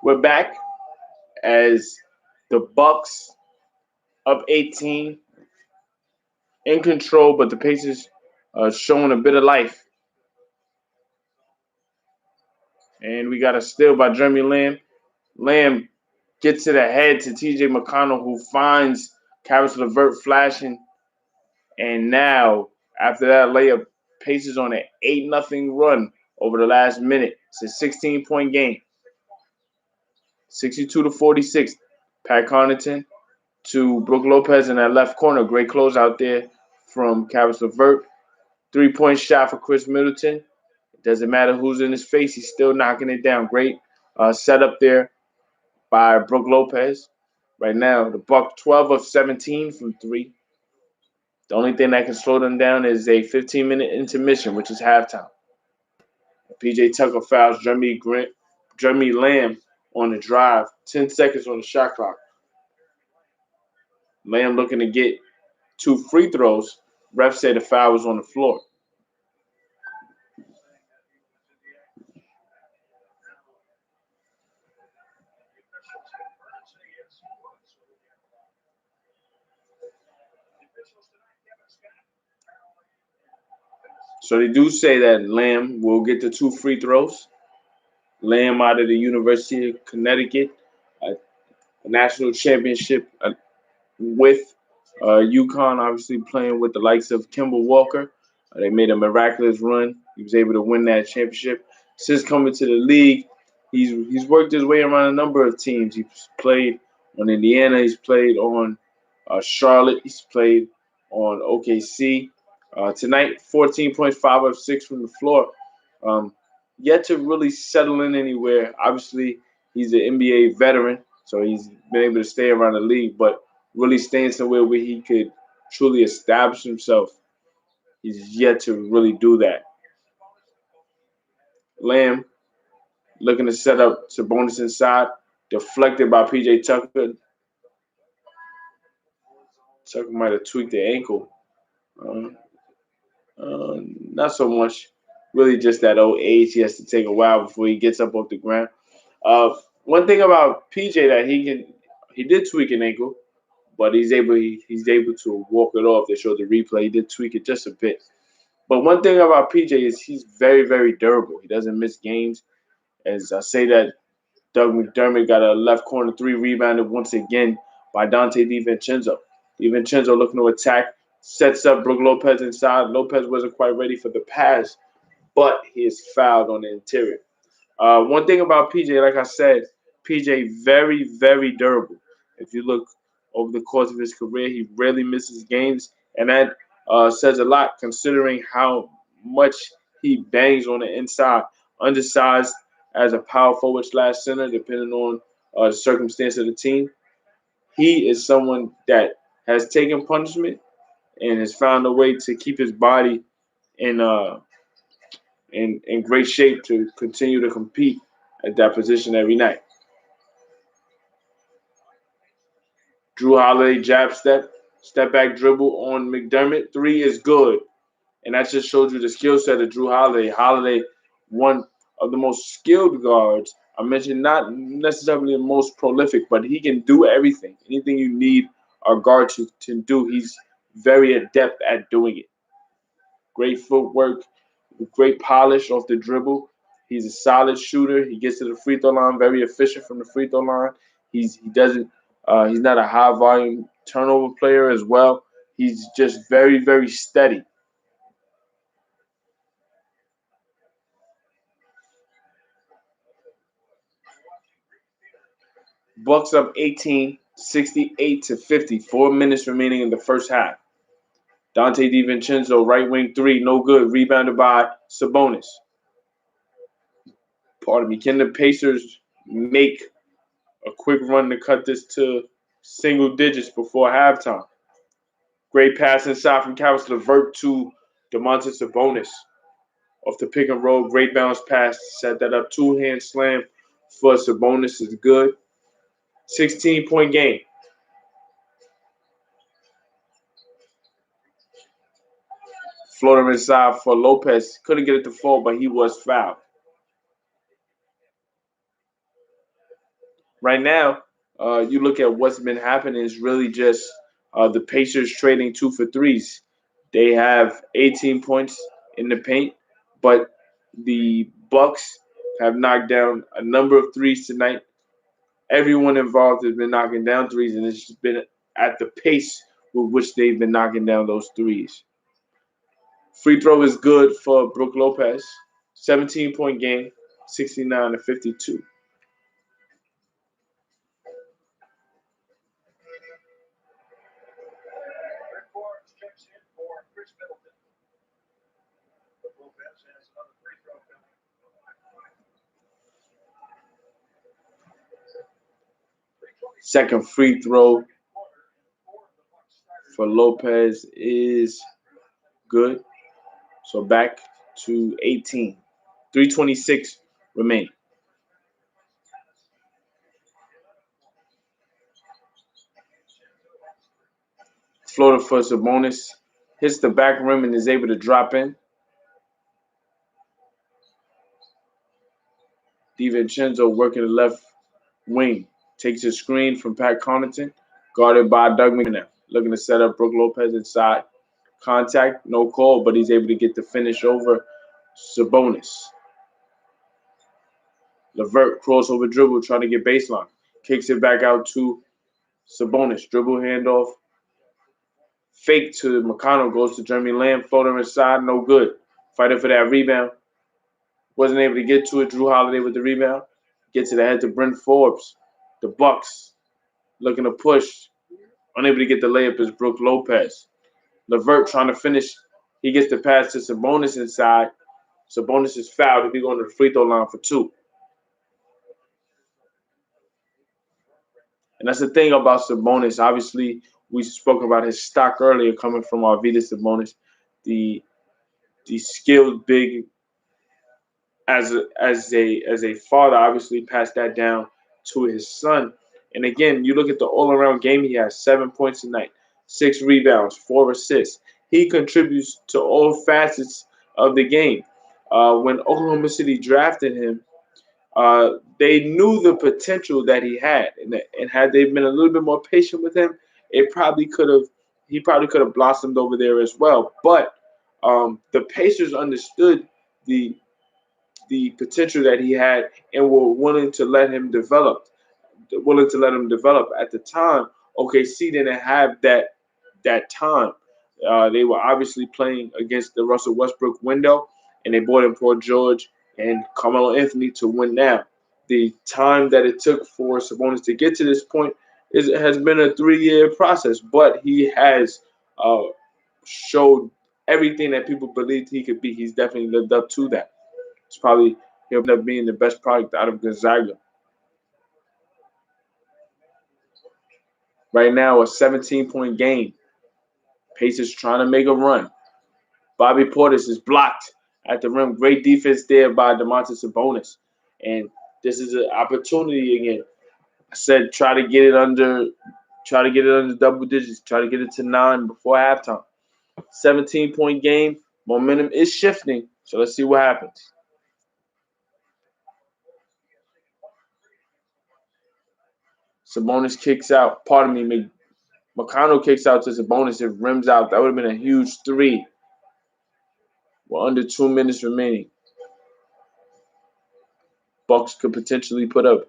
We're back as the Bucks up 18 in control, but the Pacers showing a bit of life. And we got a steal by Jeremy Lamb. Lamb gets to the head to TJ McConnell, who finds Karis LeVert flashing. And now, after that layup, Pacers on an 8-0 run over the last minute. It's a 16-point game. 62-46. Pat Connaughton to Brook Lopez in that left corner. Great close out there from Karis LeVert. 3-point shot for Chris Middleton. It doesn't matter who's in his face. He's still knocking it down. Great setup there by Brook Lopez. Right now, the Bucks 12 of 17 from 3. The only thing that can slow them down is a 15-minute intermission, which is halftime. PJ Tucker fouls Jeremy Lamb on the drive. 10 seconds on the shot clock. Lamb looking to get 2 free throws. Refs say the foul was on the floor. So they do say that Lamb will get the 2 free throws. Lamb out of the University of Connecticut, a national championship with UConn, obviously playing with the likes of Kemba Walker. They made a miraculous run. He was able to win that championship. Since coming to the league, he's worked his way around a number of teams. He's played on Indiana. He's played on Charlotte. He's played on OKC. Tonight, 14.5 of 6 from the floor. Yet to really settle in anywhere. Obviously, he's an NBA veteran, so he's been able to stay around the league, but really staying somewhere where he could truly establish himself, he's yet to really do that. Lamb looking to set up Sabonis inside, deflected by PJ Tucker. Tucker might have tweaked the ankle. Not so much. Really just that old age. He has to take a while before he gets up off the ground. One thing about PJ that he did tweak an ankle, but he's able to walk it off. They showed the replay. He did tweak it just a bit. But one thing about PJ is he's very, very durable. He doesn't miss games. As I say that, Doug McDermott got a left corner 3 rebounded once again by Dante DiVincenzo. DiVincenzo looking to attack, sets up Brook Lopez inside. Lopez wasn't quite ready for the pass, but he is fouled on the interior. One thing about PJ, like I said, PJ very, very durable. If you look over the course of his career, he rarely misses games, and that says a lot considering how much he bangs on the inside. Undersized as a power forward / center, depending on the circumstance of the team. He is someone that has taken punishment and has found a way to keep his body in in great shape to continue to compete at that position every night. Drew Holiday jab step back dribble on McDermott. 3 is good. And that just shows you the skill set of Drew Holiday. Holiday, one of the most skilled guards. I mentioned not necessarily the most prolific, but he can do everything. Anything you need a guard to do, he's very adept at doing it. Great footwork, great polish off the dribble. He's a solid shooter. He gets to the free throw line, very efficient from the free throw line. He's not a high volume turnover player as well. He's just very, very steady. Bucks up 18, 68-50. 4 minutes remaining in the first half. Dante DiVincenzo, right wing 3, no good. Rebounded by Sabonis. Pardon me. Can the Pacers make a quick run to cut this to single digits before halftime? Great pass inside from Caris LeVert to Domantas Sabonis. Off the pick and roll, great bounce pass. Set that up. Two-hand slam for Sabonis is good. 16-point game. Floater inside for Lopez. Couldn't get it to fall, but he was fouled. Right now, you look at what's been happening is really just the Pacers trading 2 for 3s. They have 18 points in the paint, but the Bucks have knocked down a number of threes tonight. Everyone involved has been knocking down threes, and it's just been at the pace with which they've been knocking down those threes. Free throw is good for Brook Lopez. 17-point game, 69 to 52. Second free throw for Lopez is good. So back to 18. 3:26 remain. Floater for Sabonis. Hits the back rim and is able to drop in. DiVincenzo working the left wing. Takes a screen from Pat Connaughton. Guarded by Doug McNabb. Looking to set up Brook Lopez inside. Contact, no call, but he's able to get the finish over Sabonis. LeVert crossover dribble, trying to get baseline. Kicks it back out to Sabonis. Dribble handoff. Fake to McConnell, goes to Jeremy Lamb. Floater inside, no good. Fighting for that rebound. Wasn't able to get to it. Drew Holiday with the rebound. Gets it ahead to Brent Forbes. The Bucks looking to push. Unable to get the layup is Brook Lopez. LeVert trying to finish. He gets the pass to Sabonis inside. Sabonis is fouled. He'll be going to the free throw line for 2. And that's the thing about Sabonis. Obviously, we spoke about his stock earlier coming from Arvydas Sabonis, the skilled big. As a father, obviously passed that down to his son. And again, you look at the all-around game he has: 7 points tonight, 6 rebounds, 4 assists. He contributes to all facets of the game. When Oklahoma City drafted him, they knew the potential that he had, and had they been a little bit more patient with him, he probably could have blossomed over there as well. But the Pacers understood the potential that he had and were willing to let him develop. At the time, OKC didn't have that time. They were obviously playing against the Russell Westbrook window, and they brought in Paul George and Carmelo Anthony to win now. The time that it took for Sabonis to get to this point has been a 3-year process, but he has showed everything that people believed he could be. He's definitely lived up to that. He'll end up being the best product out of Gonzaga. Right now, a 17-point game. Pacers trying to make a run. Bobby Portis is blocked at the rim. Great defense there by Domantas Sabonis. And this is an opportunity again. I said try to get it under double digits. Try to get it to 9 before halftime. 17-point game. Momentum is shifting. So let's see what happens. Sabonis kicks out. McConnell kicks out to Sabonis. It rims out. That would have been a huge 3. We're under 2 minutes remaining. Bucks could potentially put up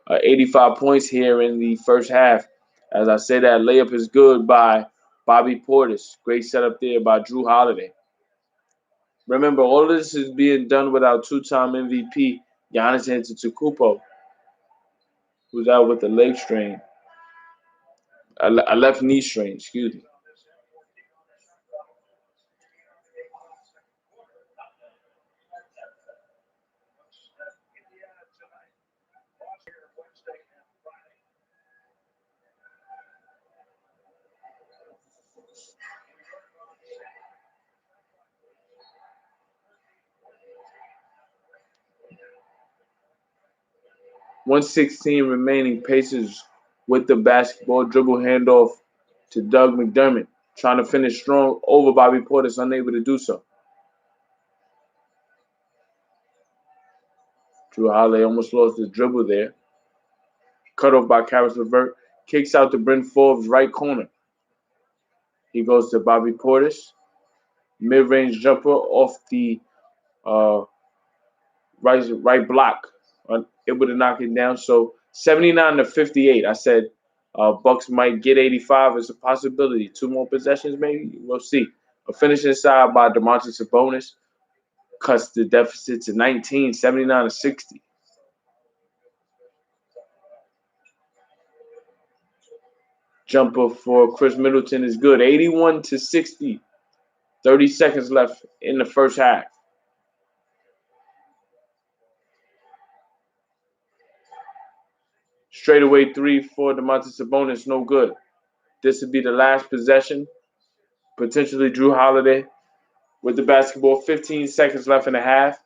85 points here in the first half. As I say, that layup is good by Bobby Portis. Great setup there by Drew Holiday. Remember, all of this is being done without 2-time MVP Giannis Antetokounmpo, who's out with a leg strain, a left knee strain, excuse me. 1:16 remaining. Pacers with the basketball. Dribble handoff to Doug McDermott. Trying to finish strong over Bobby Portis. Unable to do so. Drew Holiday almost lost the dribble there. Cut off by Karis LeVert. Kicks out to Bryn Forbes, right corner. He goes to Bobby Portis. Mid-range jumper off the uh, right block. Able to knock it down. So 79 to 58. I said Bucks might get 85 as a possibility. 2 more possessions, maybe. We'll see. A finish inside by DeMontis Sabonis cuts the deficit to 19, 79 to 60. Jumper for Chris Middleton is good. 81 to 60. 30 seconds left in the first half. Straightaway 3 for DeMontis Sabonis, no good. This would be the last possession. Potentially Drew Holiday with the basketball. 15 seconds left in the half.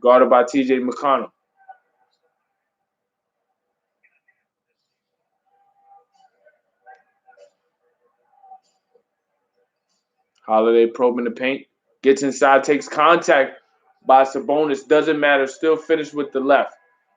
Guarded by TJ McConnell. Holiday probing the paint. Gets inside, takes contact by Sabonis. Doesn't matter. Still finished with the left.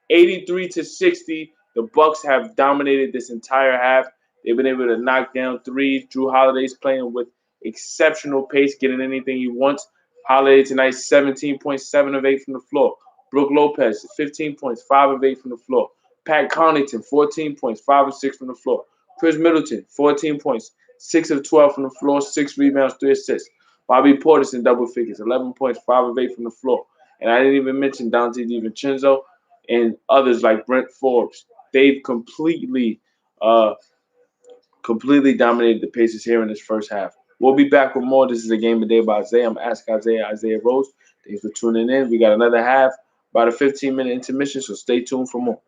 83 to 60. The Bucks have dominated this entire half. They've been able to knock down threes. Drew Holiday's playing with exceptional pace, getting anything he wants. Holiday tonight, 17.7 of 8 from the floor. Brook Lopez, 15 points, 5 of 8 from the floor. Pat Connaughton, 14 points, 5 of 6 from the floor. Chris Middleton, 14 points, 6 of 12 from the floor, 6 rebounds, 3 assists. Bobby Portis in double figures, 11 points, 5 of 8 from the floor. And I didn't even mention Dante DiVincenzo and others like Brent Forbes. They've completely dominated the Pacers here in this first half. We'll be back with more. This is a Game of Day by Isaiah. I'm Ask Isaiah Rose. Thanks for tuning in. We got another half, about a 15-minute intermission, so stay tuned for more.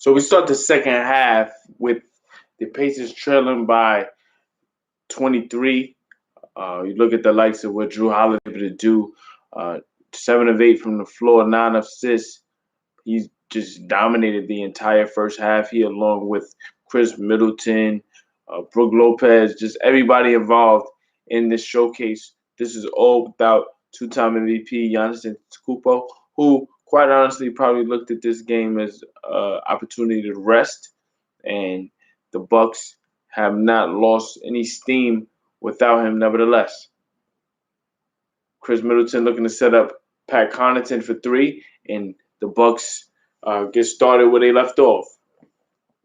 So we start the second half with the Pacers trailing by 23. You look at the likes of what Drew Holiday able to do. 7 of 8 from the floor, 9 assists. He's just dominated the entire first half. He, along with Chris Middleton, Brook Lopez, just everybody involved in this showcase. This is all without two-time MVP Giannis Antetokounmpo, who, quite honestly, probably looked at this game as an opportunity to rest. And the Bucks have not lost any steam without him, nevertheless. Chris Middleton looking to set up Pat Connaughton for three, and the Bucks get started where they left off,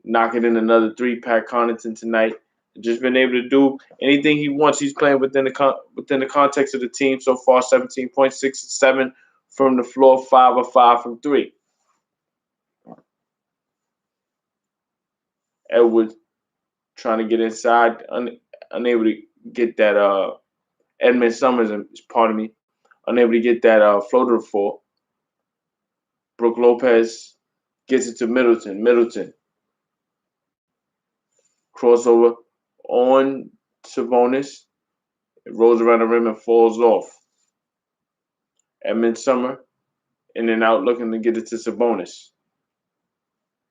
knocking in another three. Pat Connaughton tonight, just been able to do anything he wants. He's playing within the context of the team so far. 17.6-7 from the floor, 5 of 5 from three. Edwards trying to get inside, unable to get that. Edmund Summers, pardon me, unable to get that floater for. Brook Lopez gets it to Middleton. Middleton crossover on Sabonis. It rolls around the rim and falls off. Edmund Summer in and out looking to get it to Sabonis.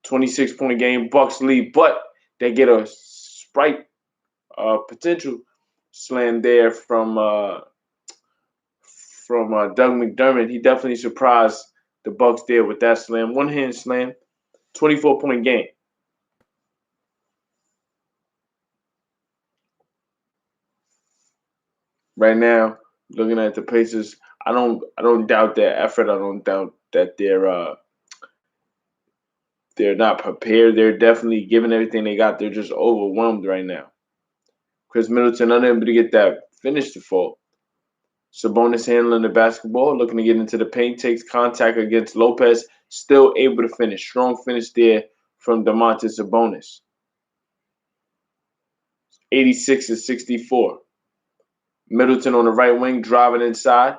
26-point game, Bucks lead, but they get a Sprite potential slam there from Doug McDermott. He definitely surprised the Bucks there with that slam. One-hand slam, 24-point game. Right now, looking at the Pacers, I don't doubt their effort. I don't doubt that they're not prepared. They're definitely giving everything they got. They're just overwhelmed right now. Chris Middleton unable to get that finish to fall. Sabonis handling the basketball, looking to get into the paint, takes contact against Lopez, still able to finish. Strong finish there from Domantas Sabonis. 86-64. Middleton on the right wing, driving inside.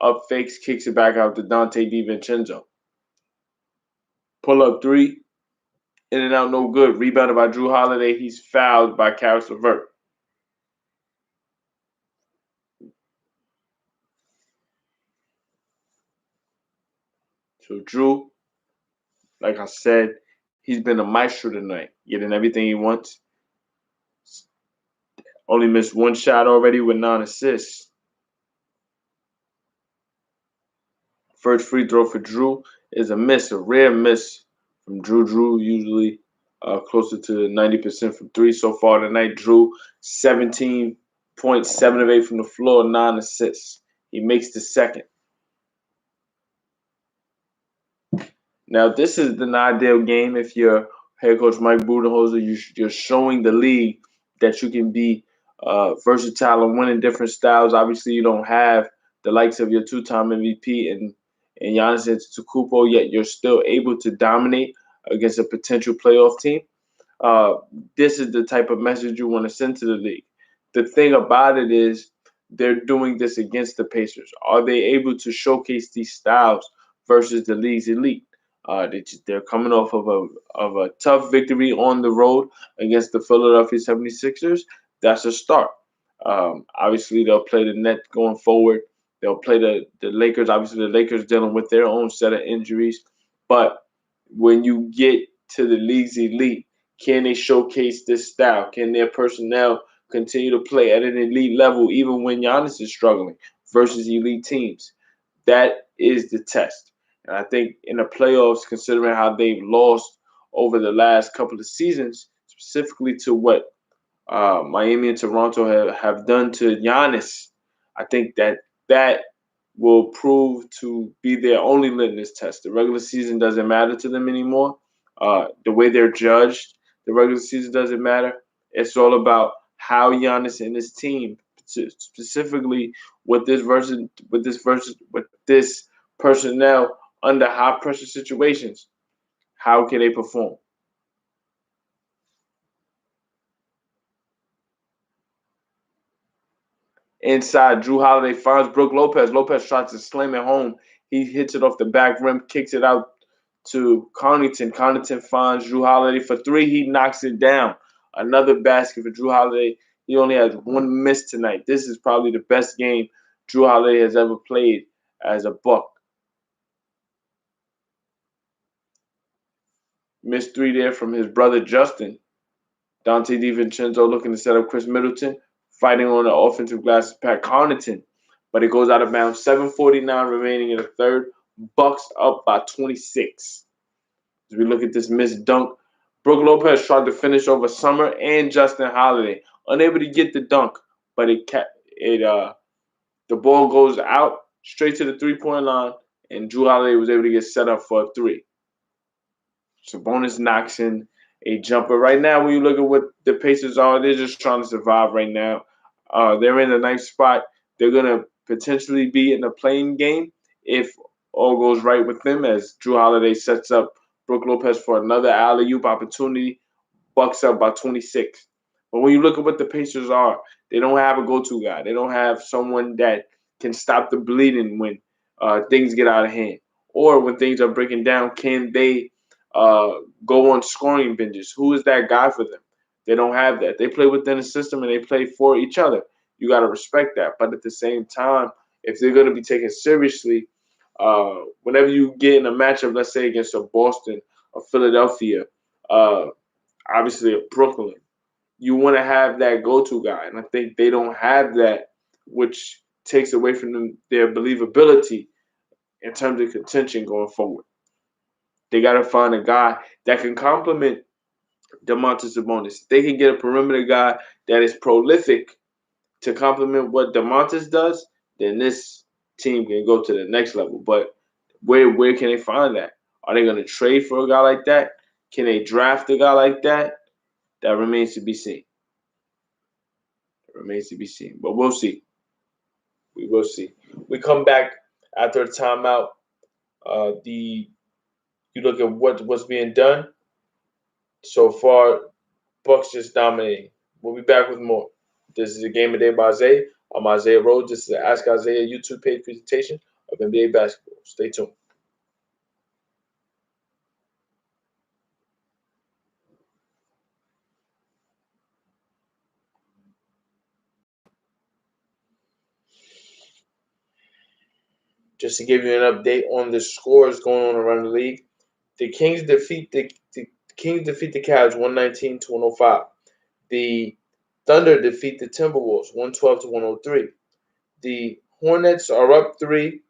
Up fakes, kicks it back out to Dante DiVincenzo. Pull up three. In and out, no good. Rebounded by Drew Holiday. He's fouled by Caris LeVert. So Drew, like I said, he's been a maestro tonight, getting everything he wants. Only missed one shot already with 9 assists. First free throw for Drew is a miss, a rare miss from Drew. Drew usually closer to 90% from three so far tonight. Drew, 17.7 of 8 from the floor, 9 assists. He makes the second. Now, this is an ideal game if you're head coach Mike Budenholzer. You're showing the league that you can be versatile and win in different styles. Obviously, you don't have the likes of your two-time MVP and Giannis Antetokounmpo, yet you're still able to dominate against a potential playoff team. This is the type of message you want to send to the league. The thing about it is they're doing this against the Pacers. Are they able to showcase these styles versus the league's elite? They're coming off of a tough victory on the road against the Philadelphia 76ers. That's a start. Obviously, they'll play the Nets going forward. They'll play the Lakers. Obviously, the Lakers dealing with their own set of injuries. But when you get to the league's elite, can they showcase this style? Can their personnel continue to play at an elite level even when Giannis is struggling versus elite teams? That is the test. And I think in the playoffs, considering how they've lost over the last couple of seasons, specifically to what Miami and Toronto have done to Giannis, I think that will prove to be their only litmus test. The regular season doesn't matter to them anymore. The way they're judged, the regular season doesn't matter. It's all about how Giannis and his team, specifically with this personnel under high pressure situations, how can they perform? Inside, Drew Holiday finds Brook Lopez. Lopez tries to slam it home. He hits it off the back rim, kicks it out to Connaughton. Connaughton finds Drew Holiday for three. He knocks it down. Another basket for Drew Holiday. He only has one miss tonight. This is probably the best game Drew Holiday has ever played as a Buck. Missed three there from his brother Justin. Dante DiVincenzo looking to set up Chris Middleton. Fighting on the offensive glass is Pat Connaughton. But it goes out of bounds. 7:49 remaining in the third. Bucks up by 26. As we look at this missed dunk, Brook Lopez tried to finish over Summer and Justin Holiday. Unable to get the dunk, but the ball goes out straight to the three-point line, and Drew Holiday was able to get set up for a three. Sabonis knocks in a jumper. Right now, when you look at what the Pacers are, they're just trying to survive right now. They're in a nice spot. They're going to potentially be in a playing game if all goes right with them, as Drew Holiday sets up Brook Lopez for another alley-oop opportunity. Bucks up by 26. But when you look at what the Pacers are, they don't have a go-to guy. They don't have someone that can stop the bleeding when things get out of hand. Or when things are breaking down, can they go on scoring binges? Who is that guy for them? They don't have that. They play within the system and they play for each other. You got to respect that. But at the same time, if they're going to be taken seriously, whenever you get in a matchup, let's say against a Boston, a Philadelphia, obviously a Brooklyn, you want to have that go-to guy. And I think they don't have that, which takes away from them their believability in terms of contention going forward. They got to find a guy that can complement Domantas Sabonis. They can get a perimeter guy that is prolific to complement what Domantas does, then this team can go to the next level. But where can they find that? Are they going to trade for a guy like that? Can they draft a guy like that? That remains to be seen. It remains to be seen. But we'll see. We will see. We come back after a timeout. You look at what's being done so far. Bucks just dominating. We'll be back with more. This is a Game of Day by Isaiah. I'm Isaiah Rhodes. This is the Ask Isaiah YouTube page presentation of NBA basketball. Stay tuned. Just to give you an update on the scores going on around the league, the Kings defeat the Cavs 119 to 105. The Thunder defeat the Timberwolves 112 to 103. The Hornets are up 3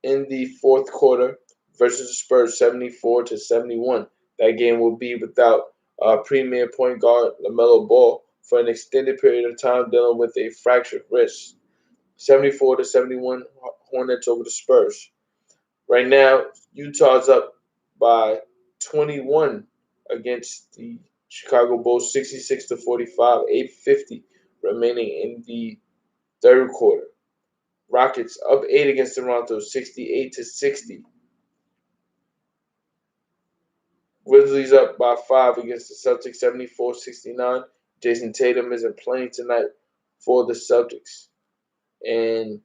in the fourth quarter versus the Spurs 74 to 71. That game will be without premier point guard LaMelo Ball for an extended period of time dealing with a fractured wrist. 74 to 71 Hornets over the Spurs. Right now, Utah's up by 21 against the Chicago Bulls, 66 to 45, 8:50 remaining in the third quarter. Rockets up 8 against Toronto, 68 to 60. Grizzlies up by 5 against the Celtics, 74-69. Jason Tatum isn't playing tonight for the Celtics. And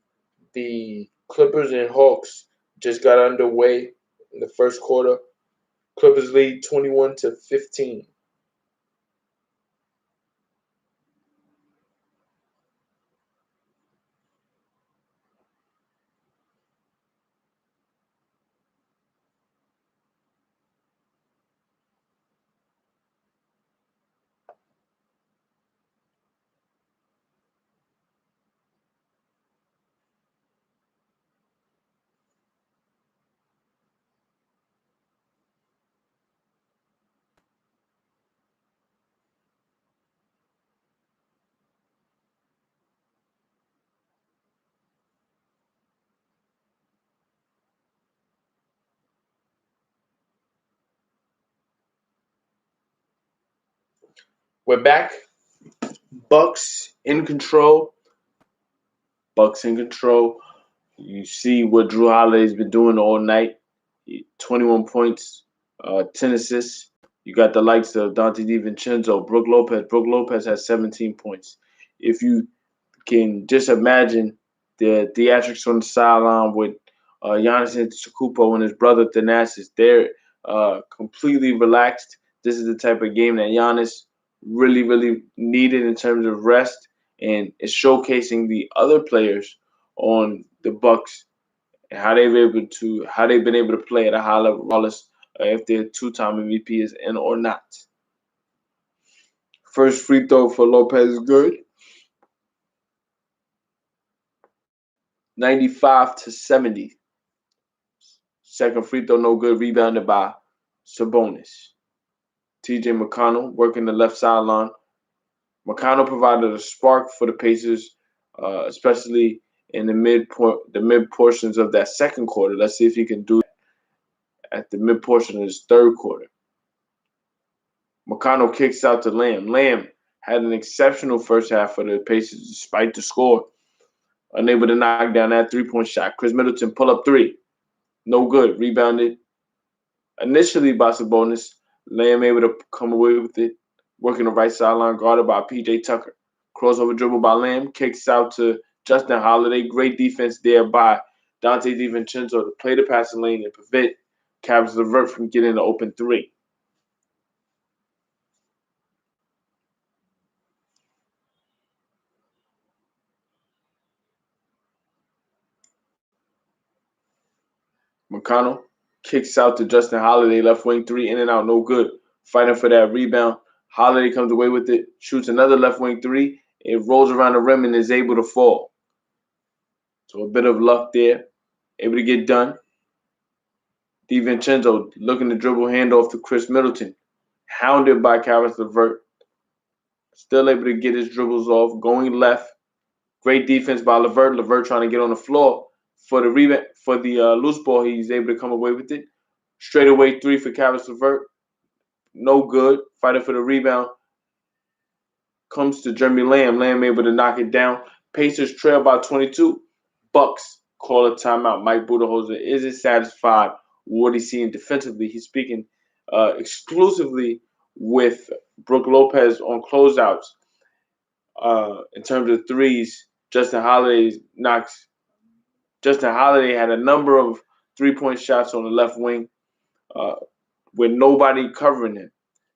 the Clippers and Hawks just got underway in the first quarter. Clippers lead 21 to 15. We're back. Bucks in control. Bucks in control. You see what Drew Holiday's been doing all night. 21 points, 10 assists. You got the likes of Dante DiVincenzo, Brook Lopez. Brook Lopez has 17 points. If you can just imagine the theatrics on the sideline with Giannis Antetokounmpo and his brother Thanasis, they're completely relaxed. This is the type of game that Giannis really needed in terms of rest, and it's showcasing the other players on the Bucks and how they've been able to play at a high level, regardless if their two-time MVP is in or not. First free throw for Lopez is good. 95 to 70. Second free throw no good, rebounded by Sabonis. TJ McConnell working the left sideline. McConnell provided a spark for the Pacers, especially in the mid portions of that second quarter. Let's see if he can do that at the mid portion of his third quarter. McConnell kicks out to Lamb. Lamb had an exceptional first half for the Pacers despite the score. Unable to knock down that three-point shot. Chris Middleton pull up three. No good. Rebounded initially by Sabonis. Lamb able to come away with it. Working the right sideline, guarded by PJ Tucker. Crossover dribble by Lamb. Kicks out to Justin Holiday. Great defense there by Dante DiVincenzo to play the passing lane and prevent Caris LeVert from getting the open three. McConnell kicks out to Justin Holiday, left wing three, in and out, no good. Fighting for that rebound. Holiday comes away with it, shoots another left wing three. It rolls around the rim and is able to fall. So a bit of luck there. Able to get done. DiVincenzo looking to dribble handoff to Chris Middleton. Hounded by Caris LeVert. Still able to get his dribbles off. Going left. Great defense by LeVert. LeVert trying to get on the floor. For the rebound, for the loose ball, he's able to come away with it. Straight away three for Caris LeVert. No good. Fighting for the rebound. Comes to Jeremy Lamb. Lamb able to knock it down. Pacers trail by 22. Bucks call a timeout. Mike Budenholzer isn't satisfied with what he's seeing defensively. He's speaking exclusively with Brook Lopez on closeouts. In terms of threes, Justin Holiday had a number of three-point shots on the left wing with nobody covering him.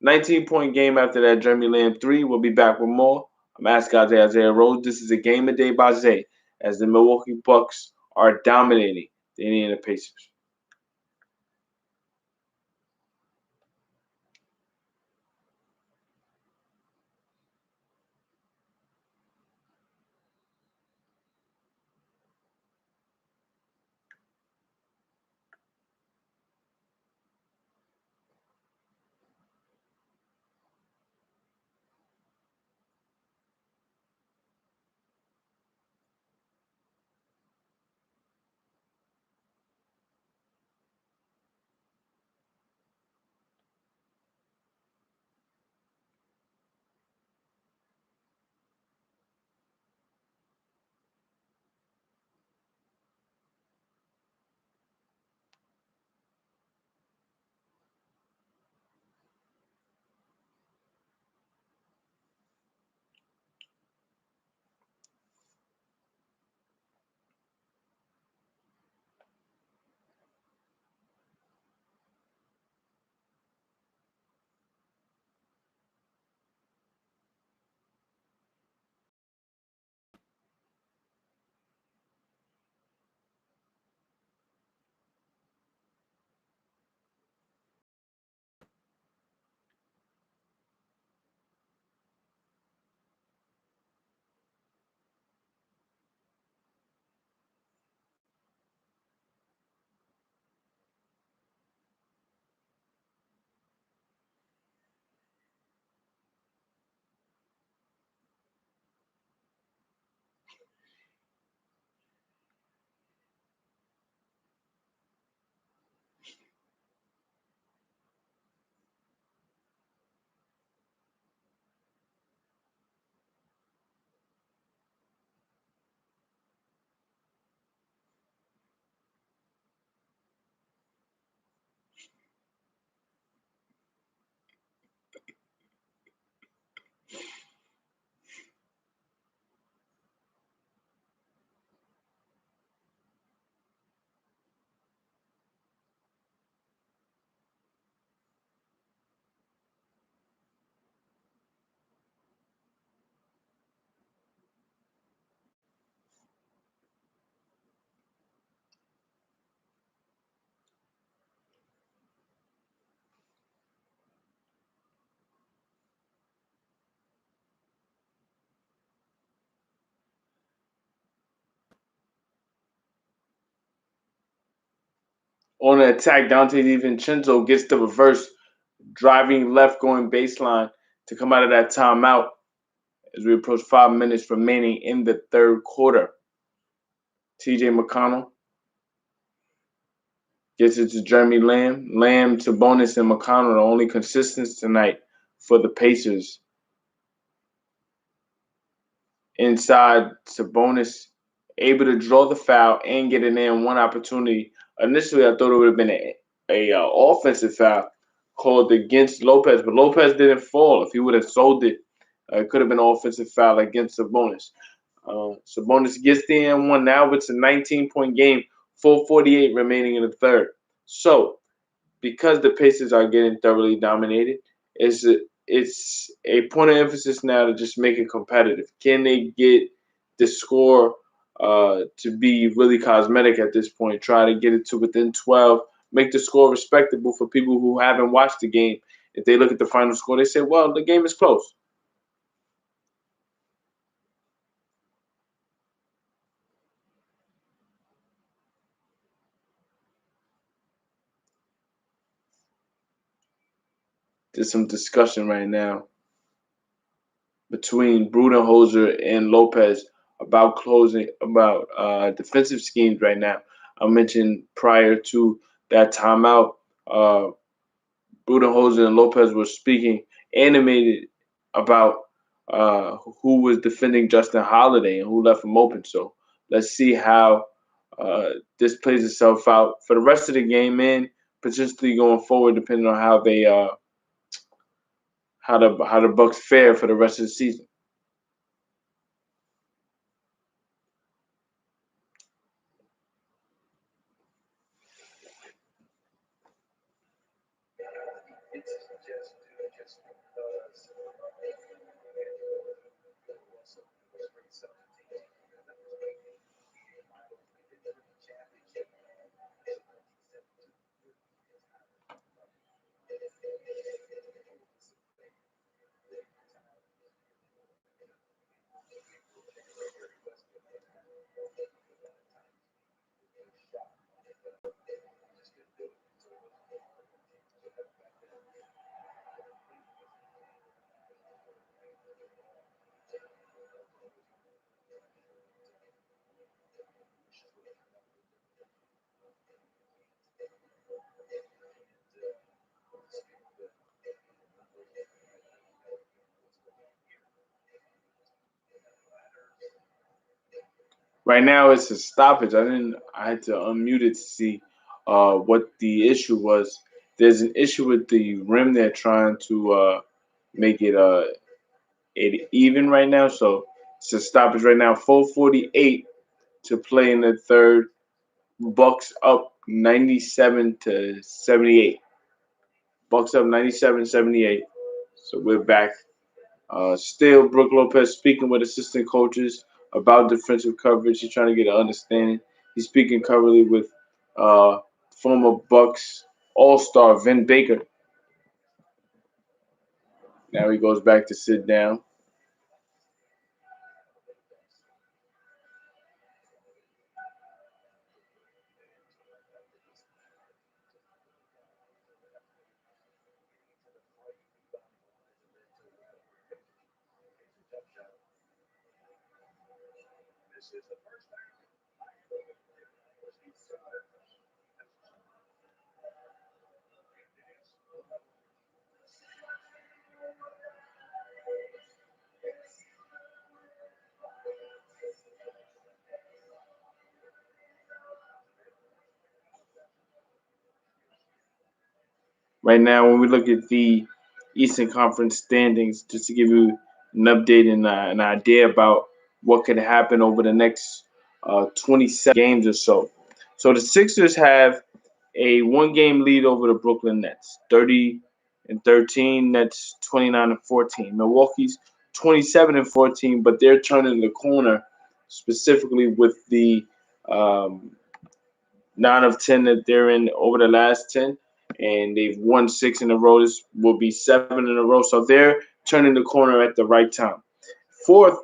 19-point game after that Jeremy Lamb 3. We'll be back with more. I'm asking Isaiah Rose. This is a game a day by Zay as the Milwaukee Bucks are dominating the Indiana Pacers. On the attack, Dante DiVincenzo gets the reverse, driving left, going baseline to come out of that timeout as we approach 5 minutes remaining in the third quarter. TJ McConnell gets it to Jeremy Lamb. Lamb to Bonus and McConnell, the only consistents tonight for the Pacers. Inside to Bonus, able to draw the foul and get it in one opportunity. Initially, I thought it would have been a offensive foul called against Lopez, but Lopez didn't fall. If he would have sold it, it could have been an offensive foul against Sabonis. Sabonis gets the N1. Now it's a 19-point game, 4:48 remaining in the third. So, because the Pacers are getting thoroughly dominated, it's a point of emphasis now to just make it competitive. Can they get the score to be really cosmetic at this point? Try to get it to within 12, make the score respectable for people who haven't watched the game. If they look at the final score, they say, well, the game is close. There's some discussion right now between Brudenholzer and Lopez about defensive schemes right now. I mentioned prior to that timeout, Brudenholzer and Lopez were speaking animated about who was defending Justin Holiday and who left him open. So let's see how this plays itself out for the rest of the game and potentially going forward, depending on how they how the Bucks fare for the rest of the season. Right now, it's a stoppage. I had to unmute it to see what the issue was. There's an issue with the rim. They're trying to make it even right now. So it's a stoppage right now. 4:48 to play in the third. Bucks up 97-78. Bucks up 97-78. So we're back. Still, Brook Lopez speaking with assistant coaches about defensive coverage. He's trying to get an understanding. He's speaking currently with former Bucks All-Star Vin Baker. Now he goes back to sit down. Right now, when we look at the Eastern Conference standings, just to give you an update and an idea about what could happen over the next 27 games or so. So the Sixers have a one-game lead over the Brooklyn Nets, 30-13. Nets 29-14. Milwaukee's 27-14, but they're turning the corner, specifically with the 9 of 10 that they're in over the last 10, and they've won 6 in a row. This will be 7 in a row, so they're turning the corner at the right time. Fourth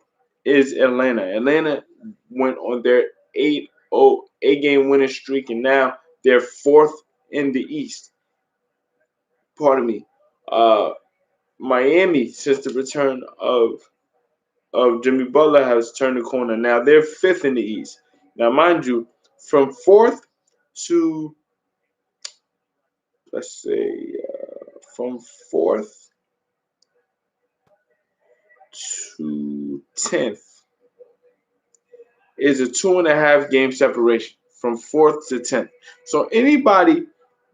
is Atlanta. Atlanta went on their 8-game winning streak, and now they're fourth in the East. Pardon me. Miami, since the return of Jimmy Butler, has turned the corner. Now they're fifth in the East. Now, mind you, from fourth to let's say from fourth to 10th is a 2.5 game separation from fourth to 10th. So anybody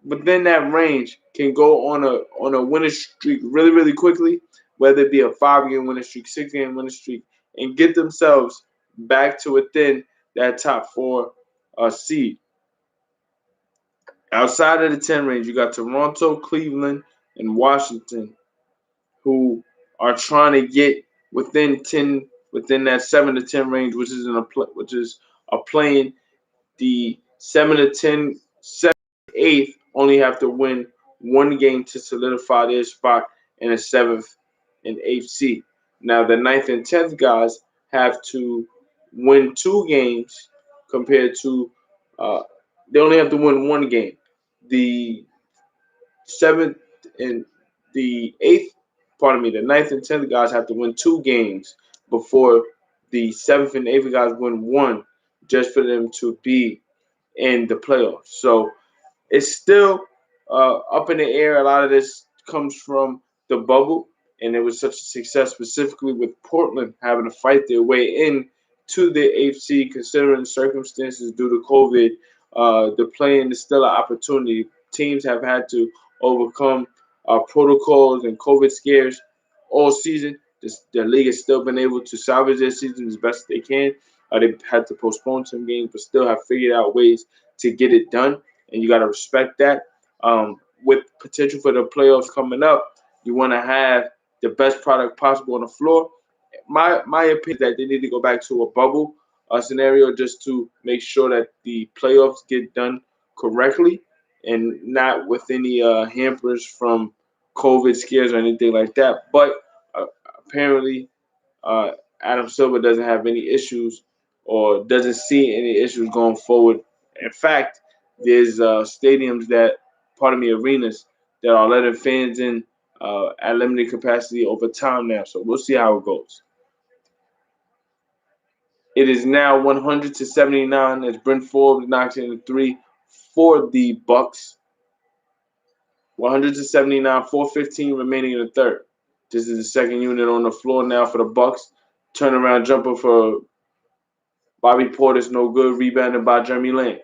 within that range can go on a winning streak really, really quickly, whether it be a 5 game winning streak, 6 game winning streak, and get themselves back to within that top four seed. Outside of the 10 range, you got Toronto, Cleveland, and Washington, who are trying to get within 10, within that 7 to 10 range, which is a playing the 7 to 10, 7th, 8th only have to win one game to solidify their spot in the 7th and 8th seed. Now the 9th and 10th guys have to win 2 games compared to they only have to win one game. The 7th and the 8th, pardon me, the 9th and 10th guys have to win 2 games before the 7th and 8th guys win one, just for them to be in the playoffs. So it's still up in the air. A lot of this comes from the bubble, and it was such a success specifically with Portland having to fight their way in to the AFC, considering the circumstances due to COVID. The playing is still an opportunity. Teams have had to overcome protocols and COVID scares all season. The league has still been able to salvage their season as best they can. They had to postpone some games, but still have figured out ways to get it done, and you got to respect that. With potential for the playoffs coming up, you want to have the best product possible on the floor. My opinion is that they need to go back to a bubble scenario just to make sure that the playoffs get done correctly and not with any hampers from COVID scares or anything like that. But uh, apparently, uh, Adam Silver doesn't have any issues or doesn't see any issues going forward. In fact, there's stadiums that, pardon me, arenas that are letting fans in at limited capacity over time now. So we'll see how it goes. It is now 100-79 as Brent Forbes knocks in the three for the Bucks. 100-79, 4:15 remaining in the third. This is the second unit on the floor now for the Bucks. Turnaround jumper for Bobby Portis, no good. Rebounded by Jeremy Lamb.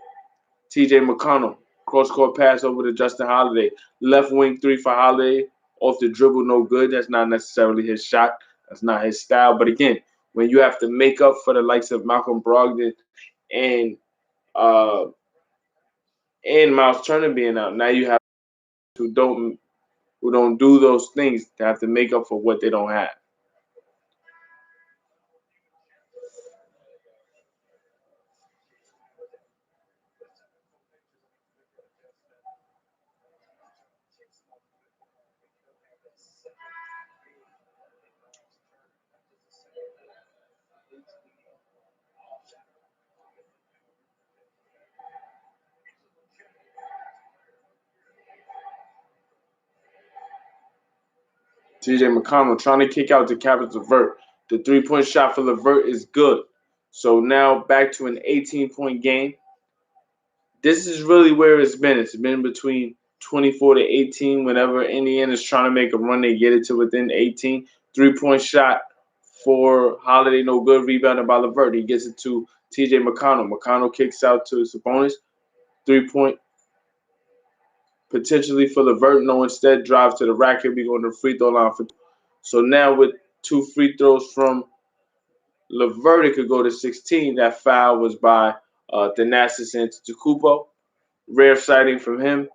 T.J. McConnell, cross-court pass over to Justin Holiday. Left wing three for Holiday. Off the dribble, no good. That's not necessarily his shot. That's not his style. But again, when you have to make up for the likes of Malcolm Brogdon and uh, and Miles Turner being out, now you have who don't do those things to have to make up for what they don't have. T.J. McConnell trying to kick out to Capital LeVert. The three-point shot for LeVert is good. So now back to an 18-point game. This is really where it's been. It's been between 24 to 18. Whenever Indiana's trying to make a run, they get it to within 18. Three-point shot for Holiday, no good. Rebounded by LeVert. He gets it to T.J. McConnell. McConnell kicks out to his opponents. Three-point potentially for LeVert. No, instead drives to the rack. He'll be going to the free throw line for. So now with 2 free throws from LeVert, it could go to 16. That foul was by Thanasis Antetokounmpo. Rare sighting from him.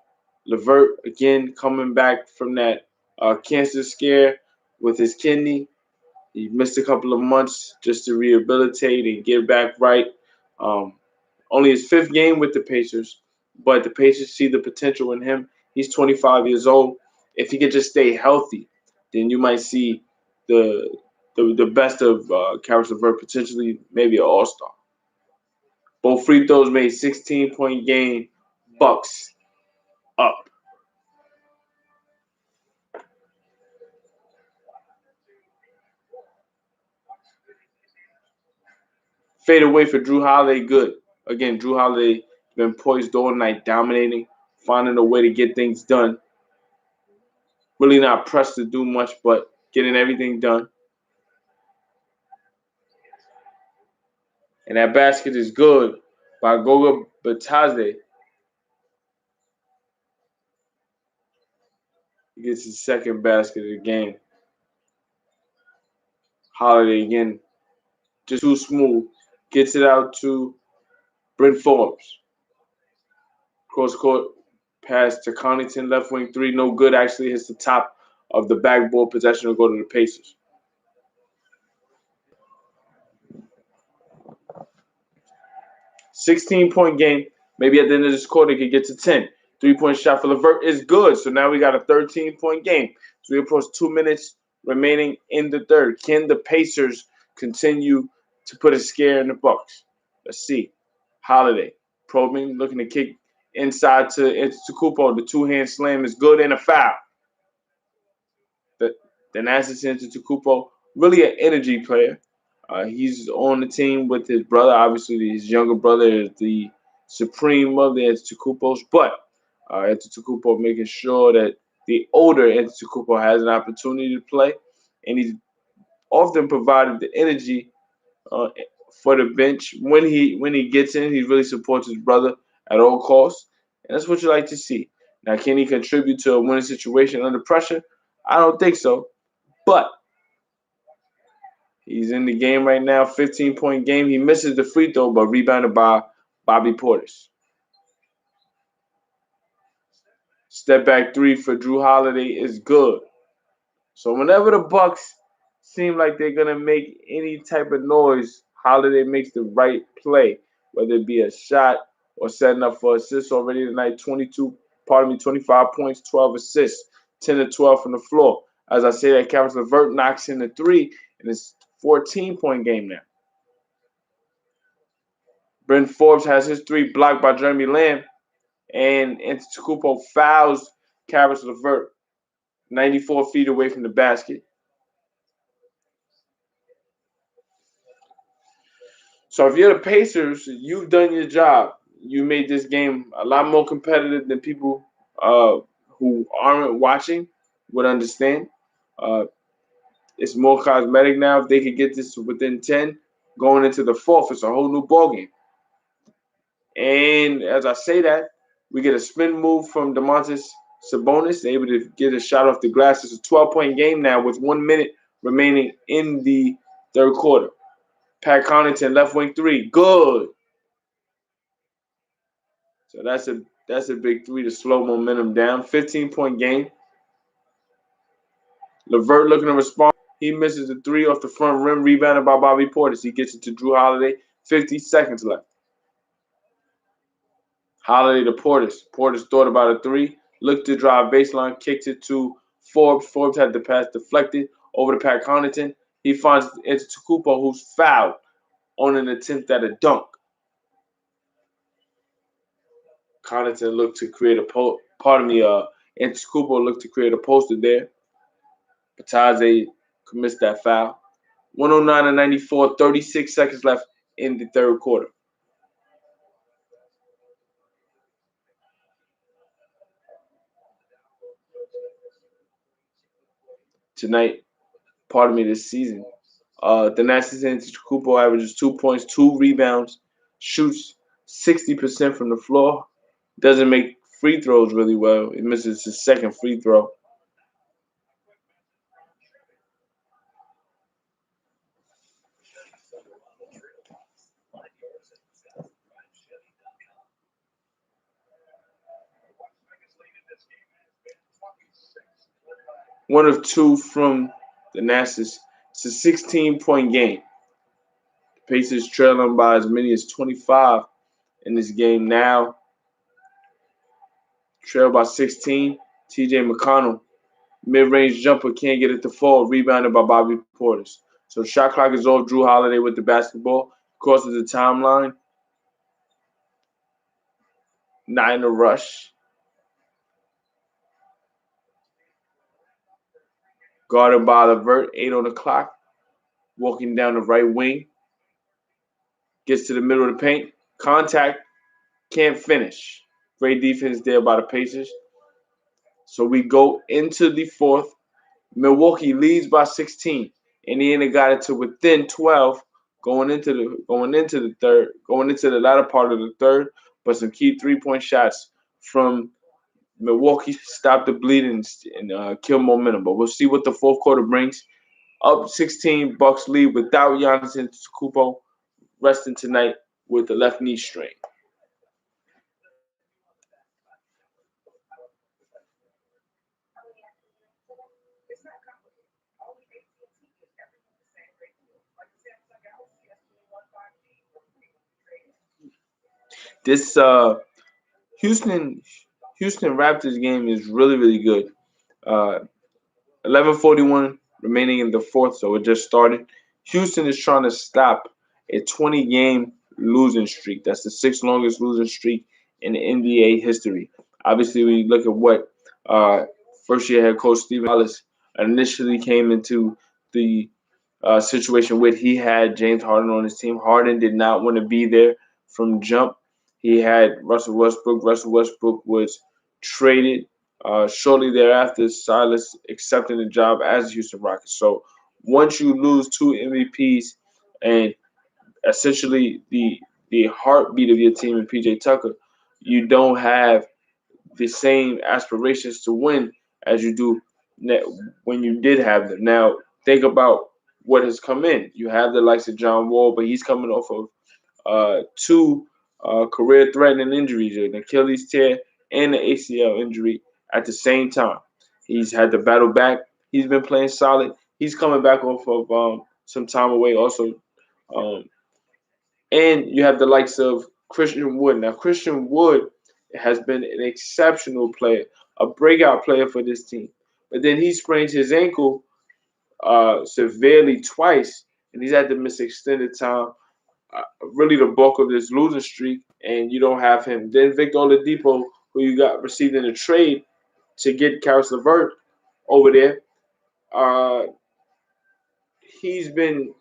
LeVert, again, coming back from that cancer scare with his kidney. He missed a couple of months just to rehabilitate and get back right. Um, Only his 5th game with the Pacers, but the Pacers see the potential in him. He's 25 years old. If he could just stay healthy, then you might see the best of Caris LeVert, potentially maybe an all-star. Both free throws made, 16-point game, Bucks. up. Fade away for Drew Holiday, good. Again, Drew Holiday been poised all night, dominating, finding a way to get things done. Really not pressed to do much, but getting everything done. And that basket is good by Goga Batadze. He gets his second basket of the game. Holiday again, just too smooth. Gets it out to Brent Forbes. Cross court pass to Connaughton, left wing three, no good. Actually hits the top of the backboard. Possession will go to the Pacers. 16-point game. Maybe at the end of this quarter, it could get to 10. 3-point shot for LeVert is good. So now we got a 13-point game. So we approach 2 minutes remaining in the third. Can the Pacers continue to put a scare in the Bucks? Let's see. Holiday probing, looking to kick inside to Antetokounmpo. The two-hand slam is good and a foul. Then Assis Antetokounmpo, really an energy player. He's on the team with his brother. Obviously, his younger brother is the supreme of the Antetokounmpos, but Antetokounmpo making sure that the older Antetokounmpo has an opportunity to play, and he's often provided the energy for the bench. When he gets in, he really supports his brother at all costs, and that's what you like to see. Now, can he contribute to a winning situation under pressure? I don't think so, but he's in the game right now, 15-point game. He misses the free throw, but rebounded by Bobby Portis. Step back three for Drew Holiday is good. So whenever the Bucks seem like they're gonna make any type of noise, Holiday makes the right play, whether it be a shot or setting up for assists already tonight. 25 points, 12 assists, 10 to 12 from the floor. As I say that, Caris LeVert knocks in the three, and it's 14-point game now. Brent Forbes has his three blocked by Jeremy Lamb, and Antetokounmpo fouls Caris LeVert 94 feet away from the basket. So if you're the Pacers, you've done your job. You made this game a lot more competitive than people who aren't watching would understand. It's more cosmetic now. If they could get this within 10, going into the fourth, it's a whole new ballgame. And as I say that, we get a spin move from Domantas Sabonis, able to get a shot off the glass. It's a 12-point game now with 1 minute remaining in the third quarter. Pat Connaughton, left wing three, good. So that's a big three to slow momentum down. 15-point game. LeVert looking to respond. He misses the three off the front rim, rebounded by Bobby Portis. He gets it to Drew Holiday. 50 seconds left. Holiday to Portis. Portis thought about a three. Looked to drive baseline. Kicked it to Forbes. Forbes had the pass deflected over to Pat Connaughton. He finds Antetokounmpo, who's fouled on an attempt at a dunk. Connaughton looked to create a Antetokounmpo looked to create a poster there. Batadze commits that foul. 109-94, 36 seconds left in the third quarter. Tonight, this season, Thanasis Antetokounmpo averages 2 points, 2 rebounds, shoots 60% from the floor, doesn't make free throws really well. He misses his second free throw. One of two from Thanasis. It's a 16-point game. The Pacers trailing by as many as 25 in this game now. Trail by 16. TJ McConnell, mid-range jumper, can't get it to fall. Rebounded by Bobby Portis. So shot clock is off. Drew Holiday with the basketball. Crosses the timeline. Not in a rush. Guarded by Levert, 8 on the clock. Walking down the right wing. Gets to the middle of the paint. Contact. Can't finish. Great defense there by the Pacers. So we go into the fourth. Milwaukee leads by 16. Indiana got it to within 12 going into the latter part of the third, but some key 3-point shots from Milwaukee stopped the bleeding and kill momentum. But we'll see what the fourth quarter brings. Up 16, Bucks lead without Giannis Antetokounmpo resting tonight with the left knee strain. This Houston Houston Raptors game is really good. Uh, 11:41 remaining in the fourth, so it just started. Houston is trying to stop a 20-game losing streak. That's the sixth longest losing streak in NBA history. Obviously, when you look at what uh, first-year head coach Stephen Silas initially came into the situation with, he had James Harden on his team. Harden did not want to be there from jump. He had Russell Westbrook. Russell Westbrook was traded shortly thereafter, Silas accepting the job as Houston Rockets. So once you lose two MVPs and essentially the heartbeat of your team in PJ Tucker, you don't have the same aspirations to win as you do when you did have them. Now think about what has come in. You have the likes of John Wall, but he's coming off of two career-threatening injuries, an Achilles tear and an ACL injury at the same time. He's had to battle back. He's been playing solid. He's coming back off of some time away also. Um, and you have the likes of Christian Wood. Now, Christian Wood has been an exceptional player, a breakout player for this team. But then he sprains his ankle severely twice, and he's had to miss extended time, really the bulk of this losing streak, and you don't have him. Then Victor Oladipo, who you got received in a trade to get Karis LeVert over there, uh, he's been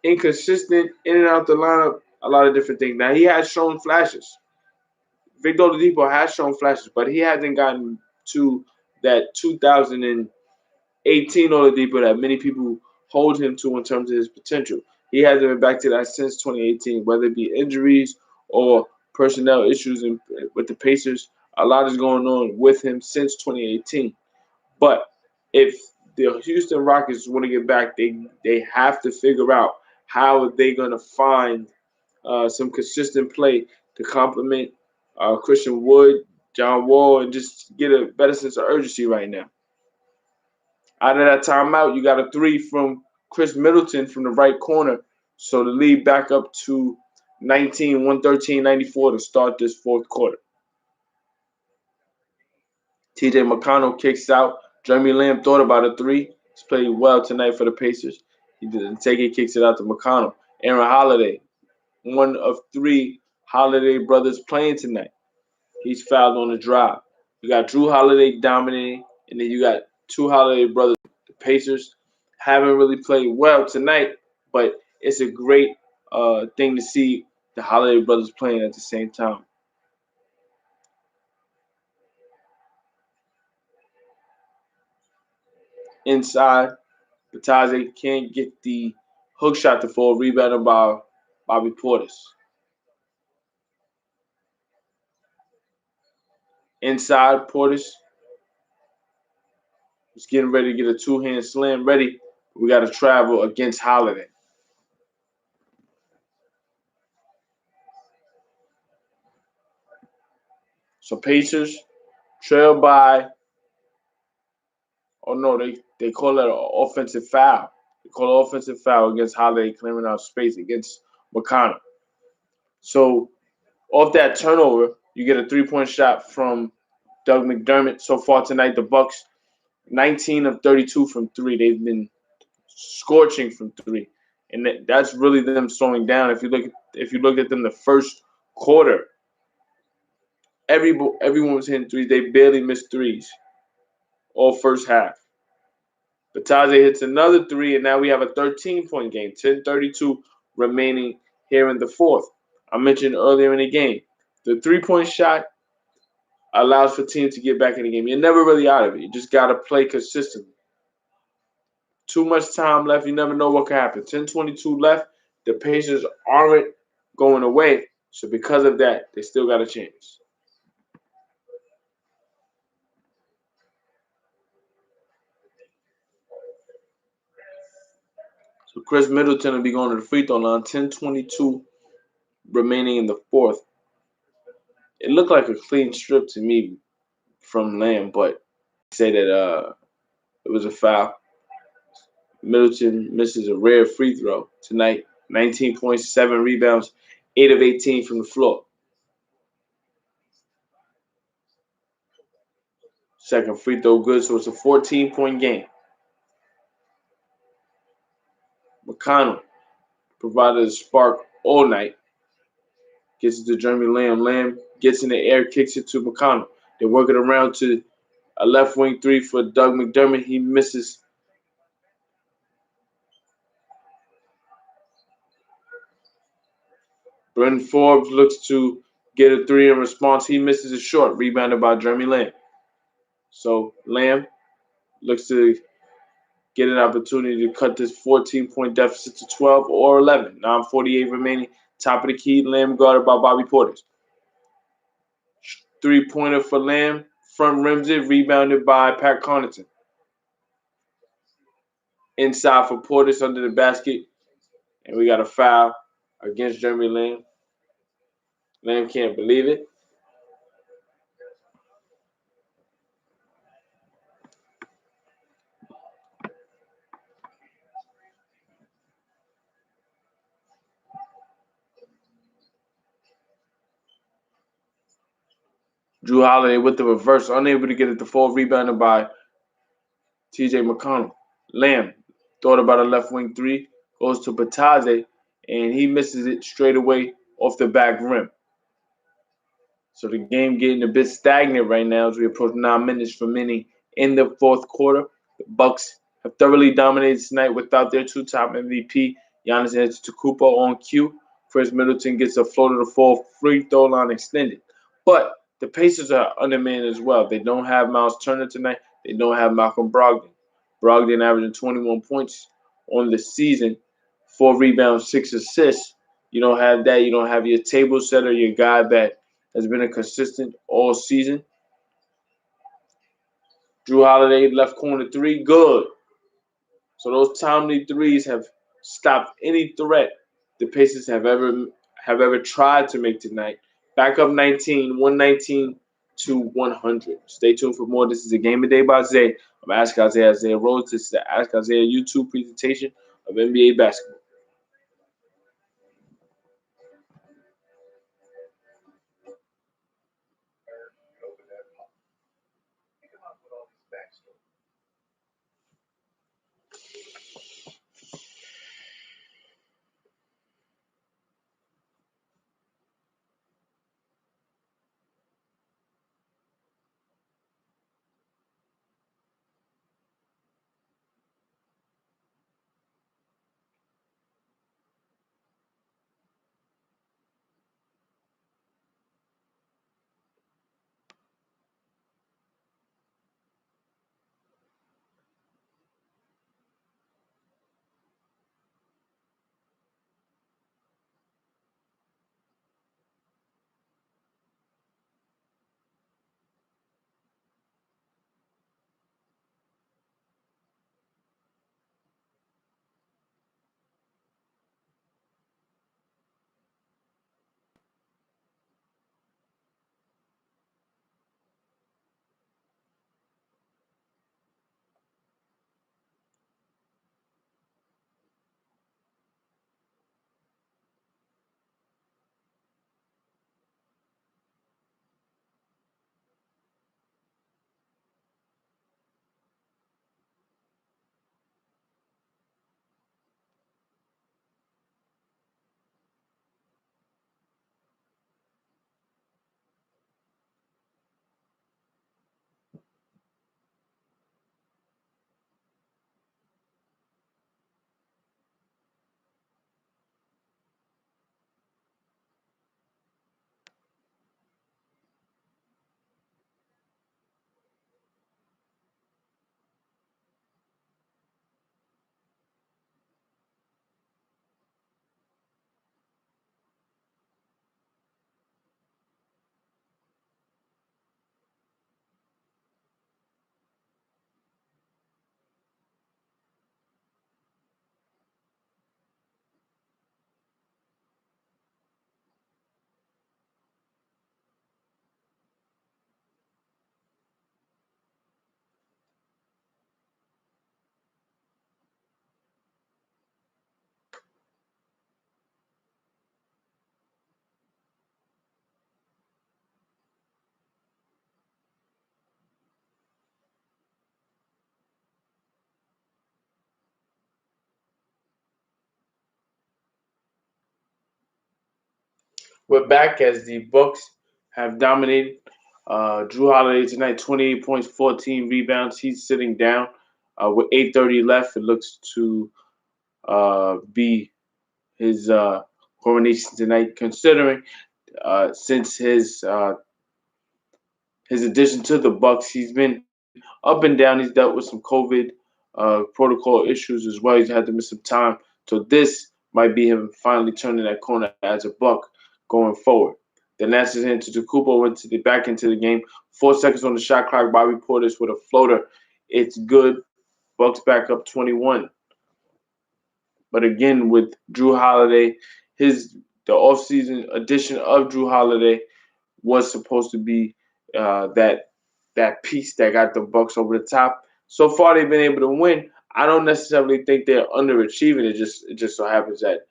inconsistent in and out the lineup, a lot of different things. Now he has shown flashes. Victor Oladipo has shown flashes, but he hasn't gotten to that 2018 Oladipo that many people hold him to in terms of his potential. He hasn't been back to that since 2018, whether it be injuries or personnel issues with the Pacers. A lot is going on with him since 2018. But if the Houston Rockets want to get back, they have to figure out how they're going to find some consistent play to complement Christian Wood, John Wall, and just get a better sense of urgency right now. Out of that timeout, you got a three from Chris Middleton from the right corner. So the lead back up to 19, 113, 94 to start this fourth quarter. TJ McConnell kicks out. Jeremy Lamb thought about a three. He's played well tonight for the Pacers. He didn't take it, kicks it out to McConnell. Aaron Holiday, one of three Holiday brothers playing tonight. He's fouled on the drive. You got Drew Holiday dominating, and then you got two Holiday brothers. The Pacers haven't really played well tonight, but it's a great thing to see the Holiday brothers playing at the same time. Inside, Bataze can't get the hook shot to fall, rebounded by Bobby Portis. Inside, Portis is getting ready to get a two-hand slam ready. We got to travel against Holiday. So Pacers trail by, oh no, they call it an offensive foul. They call it offensive foul against Holiday clearing out space against McConnell. So off that turnover, you get a three-point shot from Doug McDermott. So far tonight, the Bucks 19 of 32 from three. They've been scorching from three, and that's really them slowing down. If you look at them the first quarter, everyone was hitting threes. They barely missed threes all first half. Bataze hits another three, and now we have a 13-point game. 10:32 remaining here in the fourth. I mentioned earlier in the game, the three-point shot allows for teams to get back in the game. You're never really out of it. You just got to play consistently. Too much time left. You never know what could happen. 10:22 left. The Pacers aren't going away. So because of that, they still got a chance. So Chris Middleton will be going to the free throw line. 10:22 remaining in the fourth. It looked like a clean strip to me from Lamb, but say that it was a foul. Middleton misses a rare free throw tonight. 19.7 rebounds, 8 of 18 from the floor. Second free throw good, so it's a 14-point game. McConnell provided a spark all night. Gets it to Jeremy Lamb. Lamb gets in the air, kicks it to McConnell. They work it around to a left wing three for Doug McDermott. He misses. Brendan Forbes looks to get a three in response. He misses it short, rebounded by Jeremy Lamb. So Lamb looks to get an opportunity to cut this 14-point deficit to 12 or 11. 9:48 remaining. Top of the key. Lamb guarded by Bobby Portis. Three-pointer for Lamb. Front rims it. Rebounded by Pat Connaughton. Inside for Portis under the basket. And we got a foul against Jeremy Lamb. Lamb can't believe it. Drew Holiday with the reverse, unable to get it to fall, rebounded by TJ McConnell. Lamb thought about a left wing three, goes to Bataze, and he misses it straight away off the back rim. So the game getting a bit stagnant right now as we approach 9 minutes remaining in the fourth quarter. The Bucks have thoroughly dominated tonight without their two-top MVP, Giannis Antetokounmpo on cue. Chris Middleton gets a floater to fall, free throw line extended. But the Pacers are undermanned as well. They don't have Miles Turner tonight. They don't have Malcolm Brogdon. Brogdon averaging 21 points on the season, 4 rebounds, 6 assists. You don't have that. You don't have your table setter, your guy that has been a consistent all season. Drew Holiday, left corner three, good. So those timely threes have stopped any threat the Pacers have ever tried to make tonight. Back up 19, 119 to 100. Stay tuned for more. This is a Game of Day by Zay. I'm Ask Isaiah Rose. This is the Ask Isaiah YouTube presentation of NBA basketball. We're back as the Bucks have dominated. Drew Holiday tonight, 28 points, 14 rebounds. He's sitting down with 8:30 left. It looks to be his coronation tonight, considering since his addition to the Bucks, he's been up and down. He's dealt with some COVID protocol issues as well. He's had to miss some time. So this might be him finally turning that corner as a Buck going forward. The Nets is into Antetokounmpo went back into the game. 4 seconds on the shot clock. Bobby Portis with a floater. It's good. Bucks back up 21. But again, with Drew Holiday, the offseason addition of Drew Holiday was supposed to be that piece that got the Bucks over the top. So far, they've been able to win. I don't necessarily think they're underachieving. It just so happens that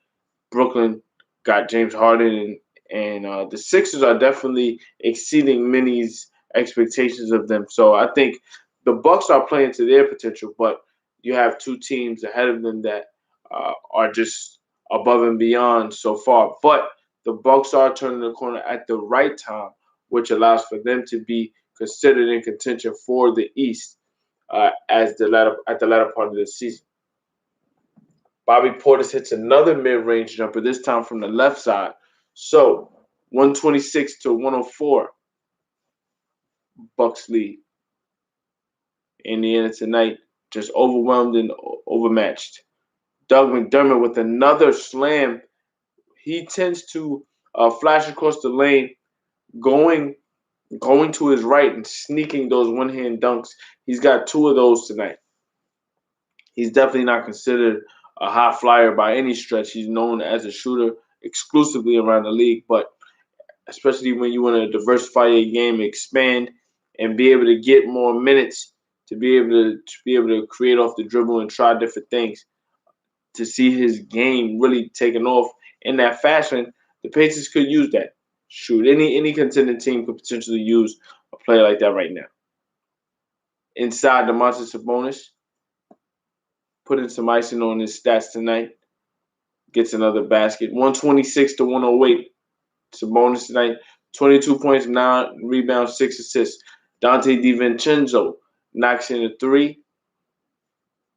Brooklyn got James Harden, and the Sixers are definitely exceeding many's expectations of them. So I think the Bucks are playing to their potential, but you have two teams ahead of them that are just above and beyond so far. But the Bucks are turning the corner at the right time, which allows for them to be considered in contention for the East as the latter part of the season. Bobby Portis hits another mid-range jumper, this time from the left side. So 126 to 104, Bucks lead. Indiana tonight just overwhelmed and overmatched. Doug McDermott with another slam. He tends to flash across the lane, going to his right and sneaking those one-hand dunks. He's got two of those tonight. He's definitely not considered a high flyer by any stretch. He's known as a shooter exclusively around the league, but especially when you want to diversify your game, expand, and be able to get more minutes to be able to create off the dribble and try different things. To see his game really taking off in that fashion, the Pacers could use that. Shoot, any contending team could potentially use a player like that right now. Inside, Domantas Sabonis putting some icing on his stats tonight. Gets another basket. 126 to 108. Sabonis tonight. 22 points, 9 rebounds, 6 assists. Dante DiVincenzo knocks in a three.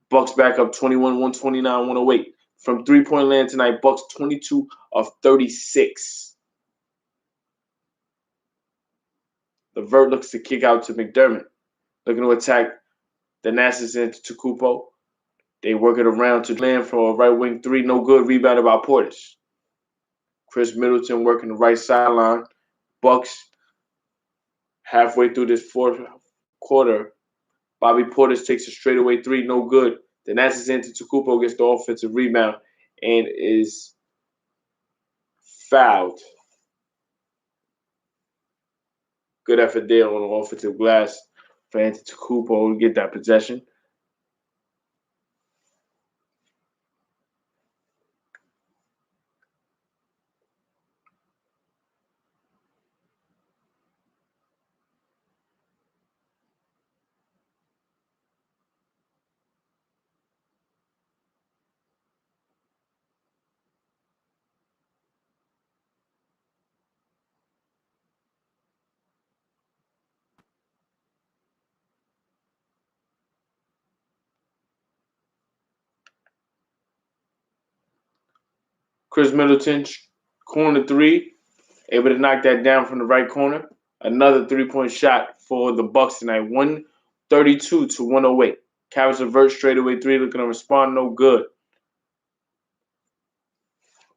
Bucks back up 21, 129, 108. From three-point land tonight, Bucks 22 of 36. LeVert looks to kick out to McDermott. Looking to attack the Nassers into Antetokounmpo. They work it around to land for a right wing three. No good. Rebounded by Portis. Chris Middleton working the right sideline. Bucks halfway through this fourth quarter. Bobby Portis takes a straightaway three. No good. The Nassers Antetokounmpo gets the offensive rebound and is fouled. Good effort there on the offensive glass for Antetokounmpo to get that possession. Chris Middleton, corner three, able to knock that down from the right corner. Another three-point shot for the Bucks tonight, 132 to 108. Caris LeVert straightaway three, looking to respond, no good.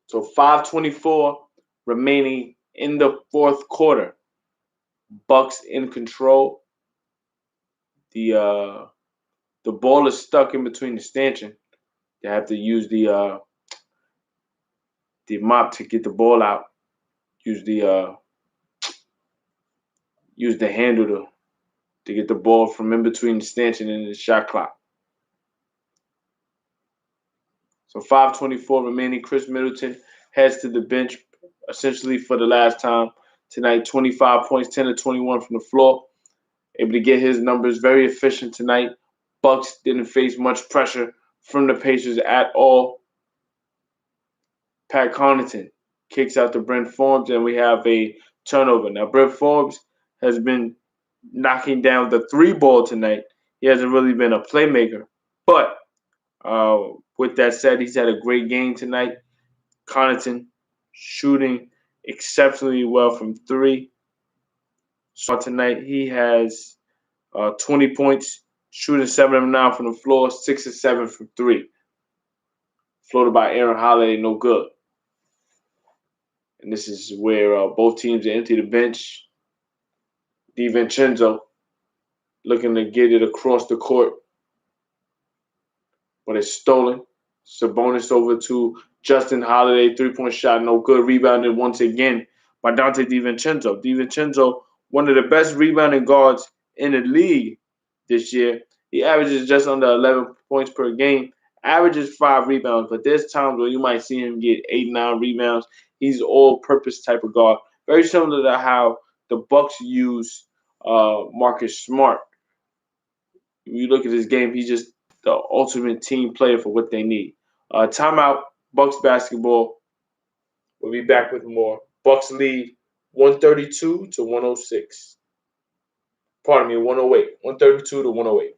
So 5:24 remaining in the fourth quarter. Bucks in control. The ball is stuck in between the stanchion. They have to use the mop to get the ball out. Use the handle to get the ball from in between the stanchion and the shot clock. So 5:24 remaining. Chris Middleton heads to the bench essentially for the last time tonight. 25 points, 10 to 21 from the floor. Able to get his numbers. Very efficient tonight. Bucks didn't face much pressure from the Pacers at all. Pat Connaughton kicks out to Brent Forbes, and we have a turnover. Now, Brent Forbes has been knocking down the three ball tonight. He hasn't really been a playmaker. But with that said, he's had a great game tonight. Connaughton shooting exceptionally well from three. So tonight he has 20 points, shooting 7 of 9 from the floor, 6 of 7 from three. Floated by Aaron Holiday, no good. And this is where both teams are empty the bench. DiVincenzo looking to get it across the court, but it's stolen. Sabonis over to Justin Holiday, three-point shot, no good. Rebounded once again by Dante DiVincenzo. DiVincenzo, one of the best rebounding guards in the league this year. He averages just under 11 points per game, averages 5 rebounds, but there's times where you might see him get 8, 9 rebounds. He's all-purpose type of guard. Very similar to how the Bucks use Marcus Smart. When you look at this game, he's just the ultimate team player for what they need. Timeout, Bucks basketball. We'll be back with more. Bucks lead 132 to 106. Pardon me, 108. 132 to 108.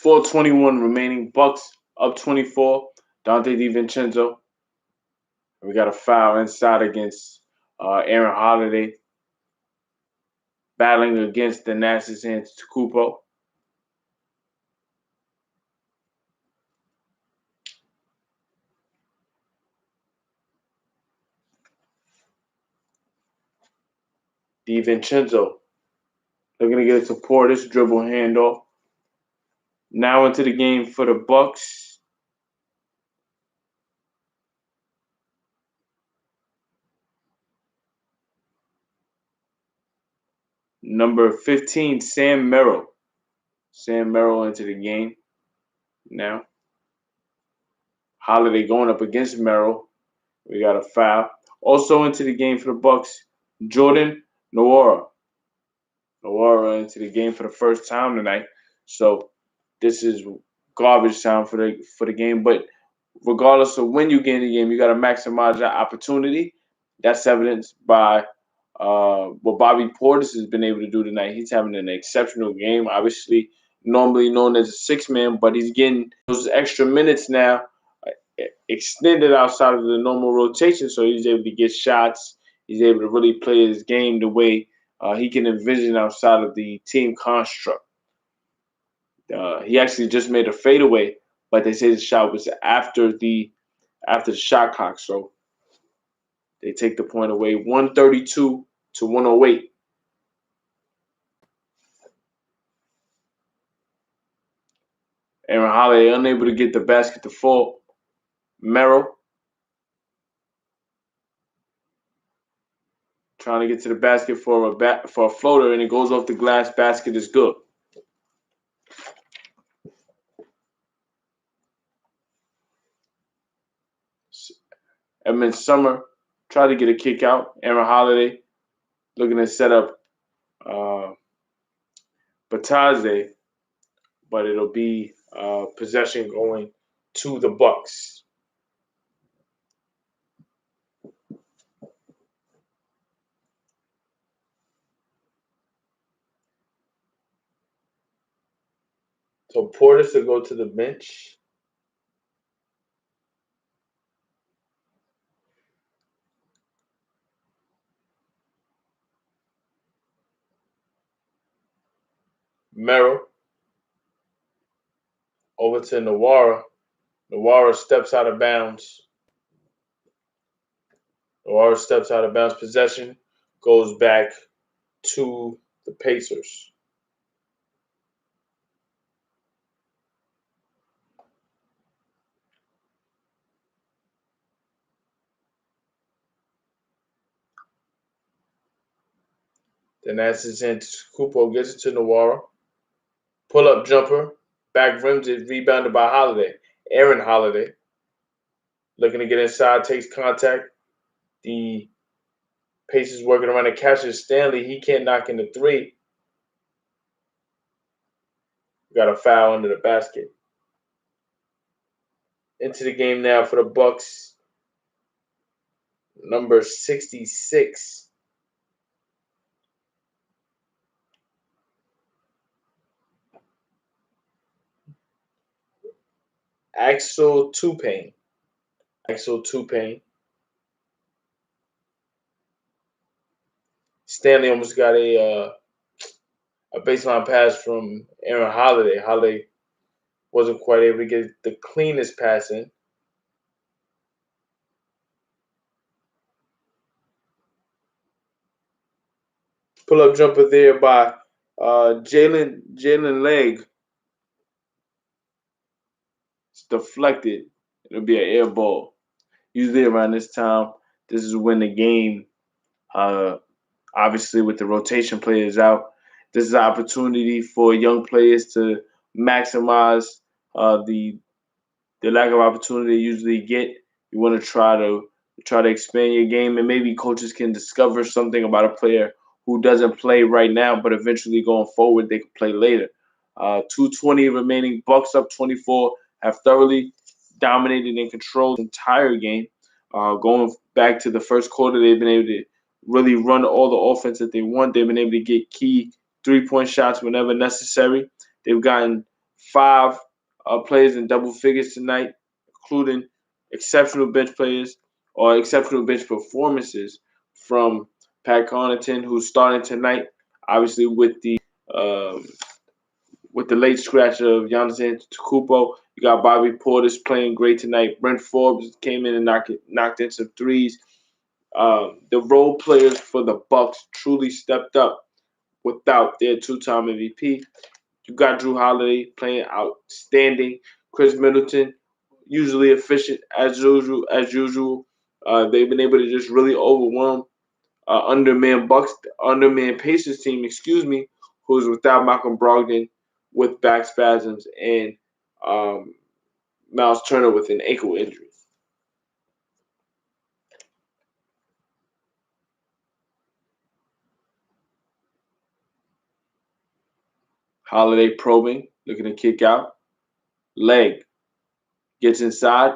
.421 remaining. Bucks up 24. Dante DiVincenzo. We got a foul inside against Aaron Holiday. Battling against the Nasa's hands to Kupo. DiVincenzo looking to get it to Portis, dribble handoff. Now into the game for the Bucks. Number 15, Sam Merrill. Sam Merrill into the game now. Holiday going up against Merrill. We got a foul. Also into the game for the Bucks, Jordan Noora. Noora into the game for the first time tonight. So this is garbage time for the game. But regardless of when you get in the game, you got to maximize that opportunity. That's evidenced by what Bobby Portis has been able to do tonight. He's having an exceptional game. Obviously, normally known as a six-man, but he's getting those extra minutes now, extended outside of the normal rotation, so he's able to get shots. He's able to really play his game the way he can envision outside of the team construct. He actually just made a fadeaway, but they say the shot was after the shot clock, so they take the point away, 132 to 108. Aaron Holiday unable to get the basket to fall. Merrill trying to get to the basket for a floater, and it goes off the glass. Basket is good. Edmund Summer tried to get a kick out. Aaron Holiday looking to set up Bataze, but it'll be possession going to the Bucks. So Portis will go to the bench. Merrill over to Nawara. Nawara steps out of bounds. Nawara steps out of bounds. Possession goes back to the Pacers. Then as it's in, Kupo gets it to Nawara. Pull up jumper. Back rims it. Rebounded by Holiday. Aaron Holiday. Looking to get inside. Takes contact. The Pacers working around and catches Stanley. He can't knock in the three. Got a foul under the basket. Into the game now for the Bucks. Number 66. Axel Tupane. Stanley almost got a baseline pass from Aaron Holiday. Holiday wasn't quite able to get the cleanest pass in. Pull up jumper there by Jalen Legg. It's deflected. It'll be an air ball. Usually around this time, this is when the game, obviously with the rotation players out, this is an opportunity for young players to maximize the lack of opportunity they usually get. You want to try to expand your game, and maybe coaches can discover something about a player who doesn't play right now, but eventually going forward they can play later. 2:20 remaining. Bucks up 24. Have thoroughly dominated and controlled the entire game. Going back to the first quarter, they've been able to really run all the offense that they want. They've been able to get key 3-point shots whenever necessary. They've gotten 5 players in double figures tonight, including exceptional bench players or exceptional bench performances from Pat Connaughton, who's starting tonight. Obviously, um, with the late scratch of Giannis Antetokounmpo, you got Bobby Portis playing great tonight. Brent Forbes came in and knocked in some threes. The role players for the Bucks truly stepped up without their two-time MVP. You got Drew Holiday playing outstanding. Chris Middleton, usually efficient as usual. They've been able to just really overwhelm underman Pacers team, who's without Malcolm Brogdon with back spasms and um, Miles Turner with an ankle injury. Holiday probing, looking to kick out. Leg gets inside,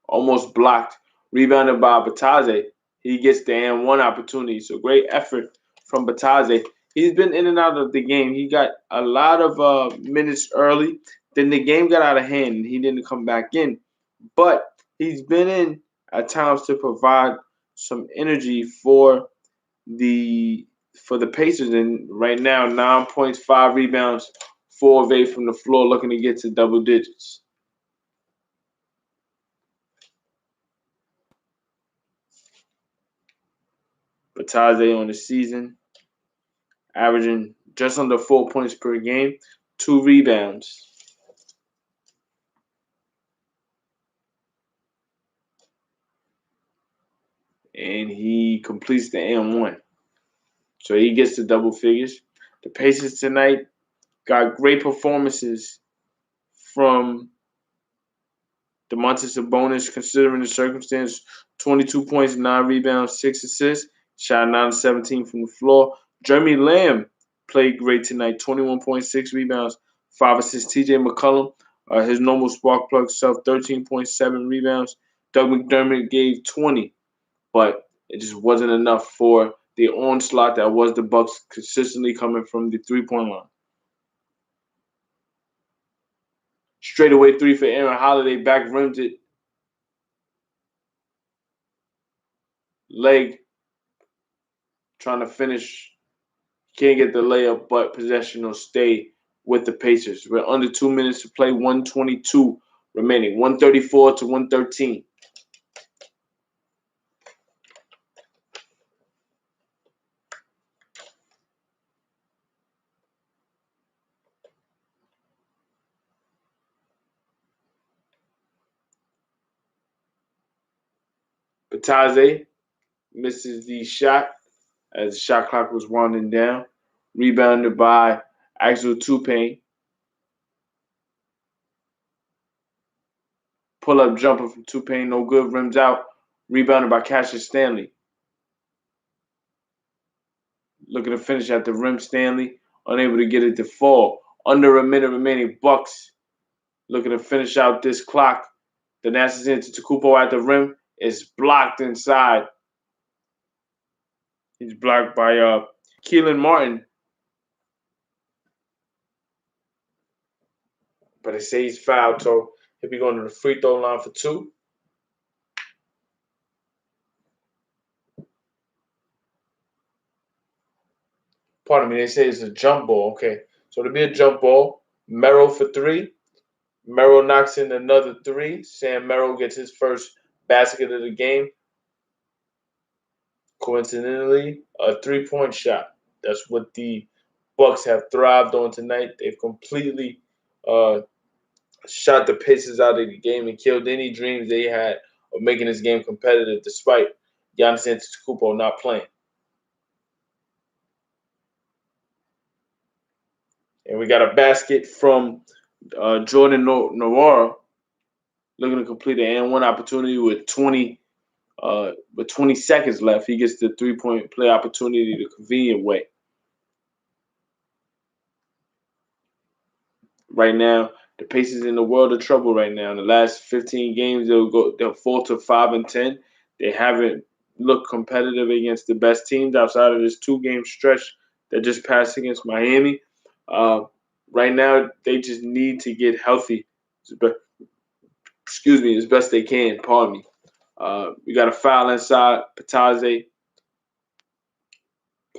almost blocked. Rebounded by Bataze. He gets the and one opportunity. So great effort from Bataze. He's been in and out of the game. He got a lot of minutes early. Then the game got out of hand and he didn't come back in. But he's been in at times to provide some energy the for the Pacers. And right now, 9 points, 5 rebounds, 4 of 8 from the floor, looking to get to double digits. Bataze on the season, averaging just under 4 points per game, 2 rebounds. And he completes the M1. So he gets to double figures. The Pacers tonight got great performances from Domantas Sabonis, considering the circumstance. 22 points, 9 rebounds, 6 assists. Shot 9 of 17 from the floor. Jeremy Lamb played great tonight. 21.6 rebounds, 5 assists. TJ McCollum, his normal spark plug self, 13.7 rebounds. Doug McDermott gave 20, but it just wasn't enough for the onslaught that was the Bucks, consistently coming from the three-point line. Straightaway 3 for Aaron Holiday, back rimmed it. Leg trying to finish. Can't get the layup, but possession will stay with the Pacers. We're under 2 minutes to play, 122 remaining, 134 to 113. Bataze misses the shot as the shot clock was winding down. Rebounded by Axel Toupane. Pull-up jumper from Toupane, no good, rims out. Rebounded by Cassius Stanley. Looking to finish at the rim, Stanley unable to get it to fall. Under a minute remaining, Bucks looking to finish out this clock. The Nasty Antetokounmpo at the rim is blocked inside. He's blocked by Keelan Martin. But they say he's fouled, so he'll be going to the free throw line for 2. Pardon me, they say it's a jump ball. Okay, so it'll be a jump ball. Merrill for 3. Merrill knocks in another 3. Sam Merrill gets his first basket of the game. Coincidentally, a 3-point shot. That's what the Bucks have thrived on tonight. They've completely shot the Pacers out of the game and killed any dreams they had of making this game competitive, despite Giannis Antetokounmpo not playing. And we got a basket from Jordan Noir, looking to complete an and one opportunity with 20 seconds left. He gets the 3-point play opportunity the convenient way. Right now, the Pacers in the world of trouble right now. In the last 15 games, they'll fall to 5-10. They haven't looked competitive against the best teams outside of this 2-game stretch that just passed against Miami. Right now, they just need to get healthy. As best they can. Pardon me. We got a foul inside. Bataze.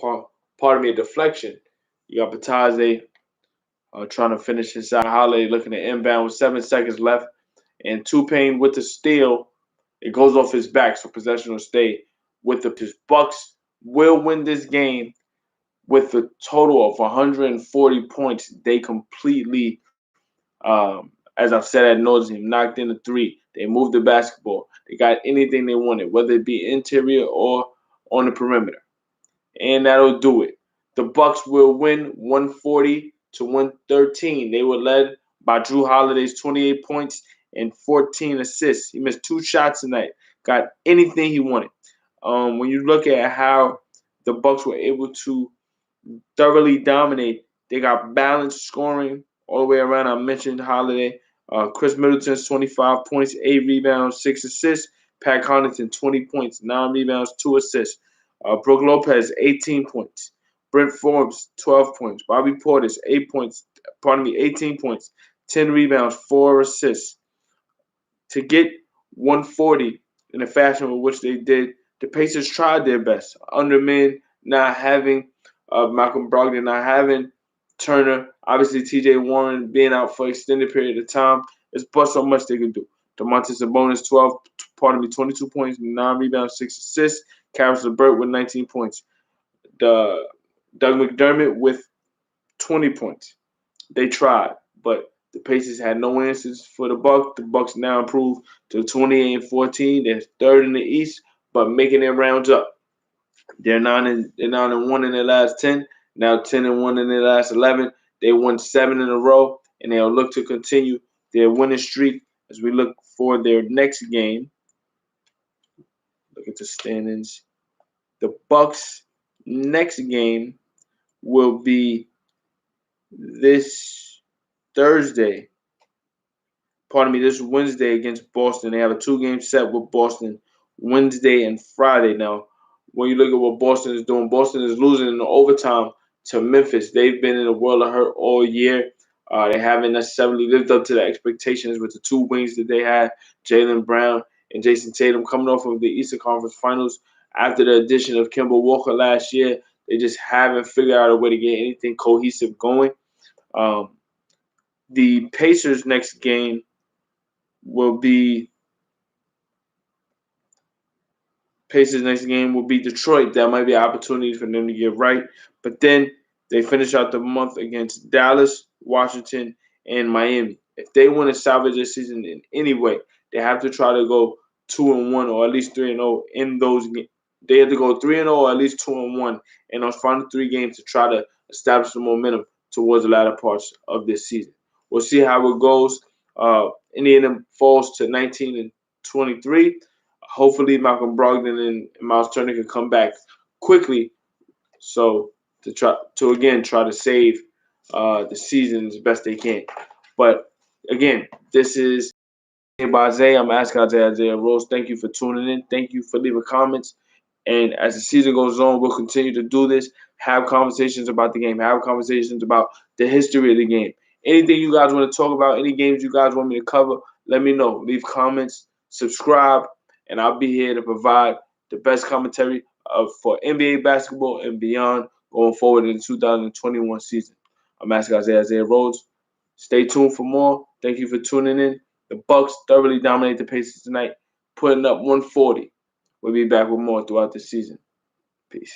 Pardon me, a deflection. You got Bataze trying to finish inside. Holiday looking at inbound with 7 seconds left. And Toupane with the steal. It goes off his back, so possession will stay with the Bucks. Will win this game with a total of 140 points. They completely, as I've said ad nauseum, knocked in a 3. They moved the basketball. They got anything they wanted, whether it be interior or on the perimeter. And that'll do it. The Bucks will win 140 to 113. They were led by Drew Holiday's 28 points and 14 assists. He missed 2 shots tonight. Got anything he wanted. When you look at how the Bucks were able to thoroughly dominate They got balanced scoring all the way around. I mentioned Holiday. Chris Middleton's 25 points, 8 rebounds, 6 assists. Pat Connaughton, 20 points, 9 rebounds, 2 assists. Brook Lopez, 18 points. Brent Forbes, 12 points. Bobby Portis, 18 points, 10 rebounds, 4 assists. To get 140 in the fashion with which they did, the Pacers tried their best. Under men not having Malcolm Brogdon, not having Turner, obviously T.J. Warren being out for an extended period of time, there's but so much they can do. Domantas Sabonis, 22 points, 9 rebounds, 6 assists. Caris LeVert with 19 points. The Doug McDermott with 20 points. They tried, but the Pacers had no answers for the Bucks. The Bucks now improved to 28-14. They're third in the East, but making their rounds up. They're 9-1 in their last 10. Now 10-1 in their last 11. They won 7 in a row, and they'll look to continue their winning streak as we look for their next game. Look at the standings. The Bucks' next game will be this Thursday. This Wednesday against Boston. They have a 2-game set with Boston Wednesday and Friday. Now, when you look at what Boston is doing, Boston is losing in the overtime to Memphis. They've been in a world of hurt all year. They haven't necessarily lived up to the expectations with the 2 wings that they had, Jaylen Brown and Jason Tatum, coming off of the Eastern Conference Finals after the addition of Kemba Walker last year. They just haven't figured out a way to get anything cohesive going. The Pacers' next game will be Detroit. That might be an opportunity for them to get right. But then they finish out the month against Dallas, Washington, and Miami. If they want to salvage their season in any way, they have to try to go 2-1 or at least 3-0 in those games. They have to go 3-0 or at least 2-1 in those final 3 games to try to establish the momentum towards the latter parts of this season. We'll see how it goes. Indiana falls to 19-23. Hopefully, Malcolm Brogdon and Miles Turner can come back quickly, so to try to save the season as best they can. But again, this is Isaiah. I'm asking Isaiah Rose. Thank you for tuning in. Thank you for leaving comments. And as the season goes on, we'll continue to do this. Have conversations about the game. Have conversations about the history of the game. Anything you guys want to talk about, any games you guys want me to cover, let me know. Leave comments, subscribe, and I'll be here to provide the best commentary for NBA basketball and beyond going forward in the 2021 season. I'm asking Isaiah Rhodes. Stay tuned for more. Thank you for tuning in. The Bucks thoroughly dominate the Pacers tonight, putting up 140. We'll be back with more throughout the season. Peace.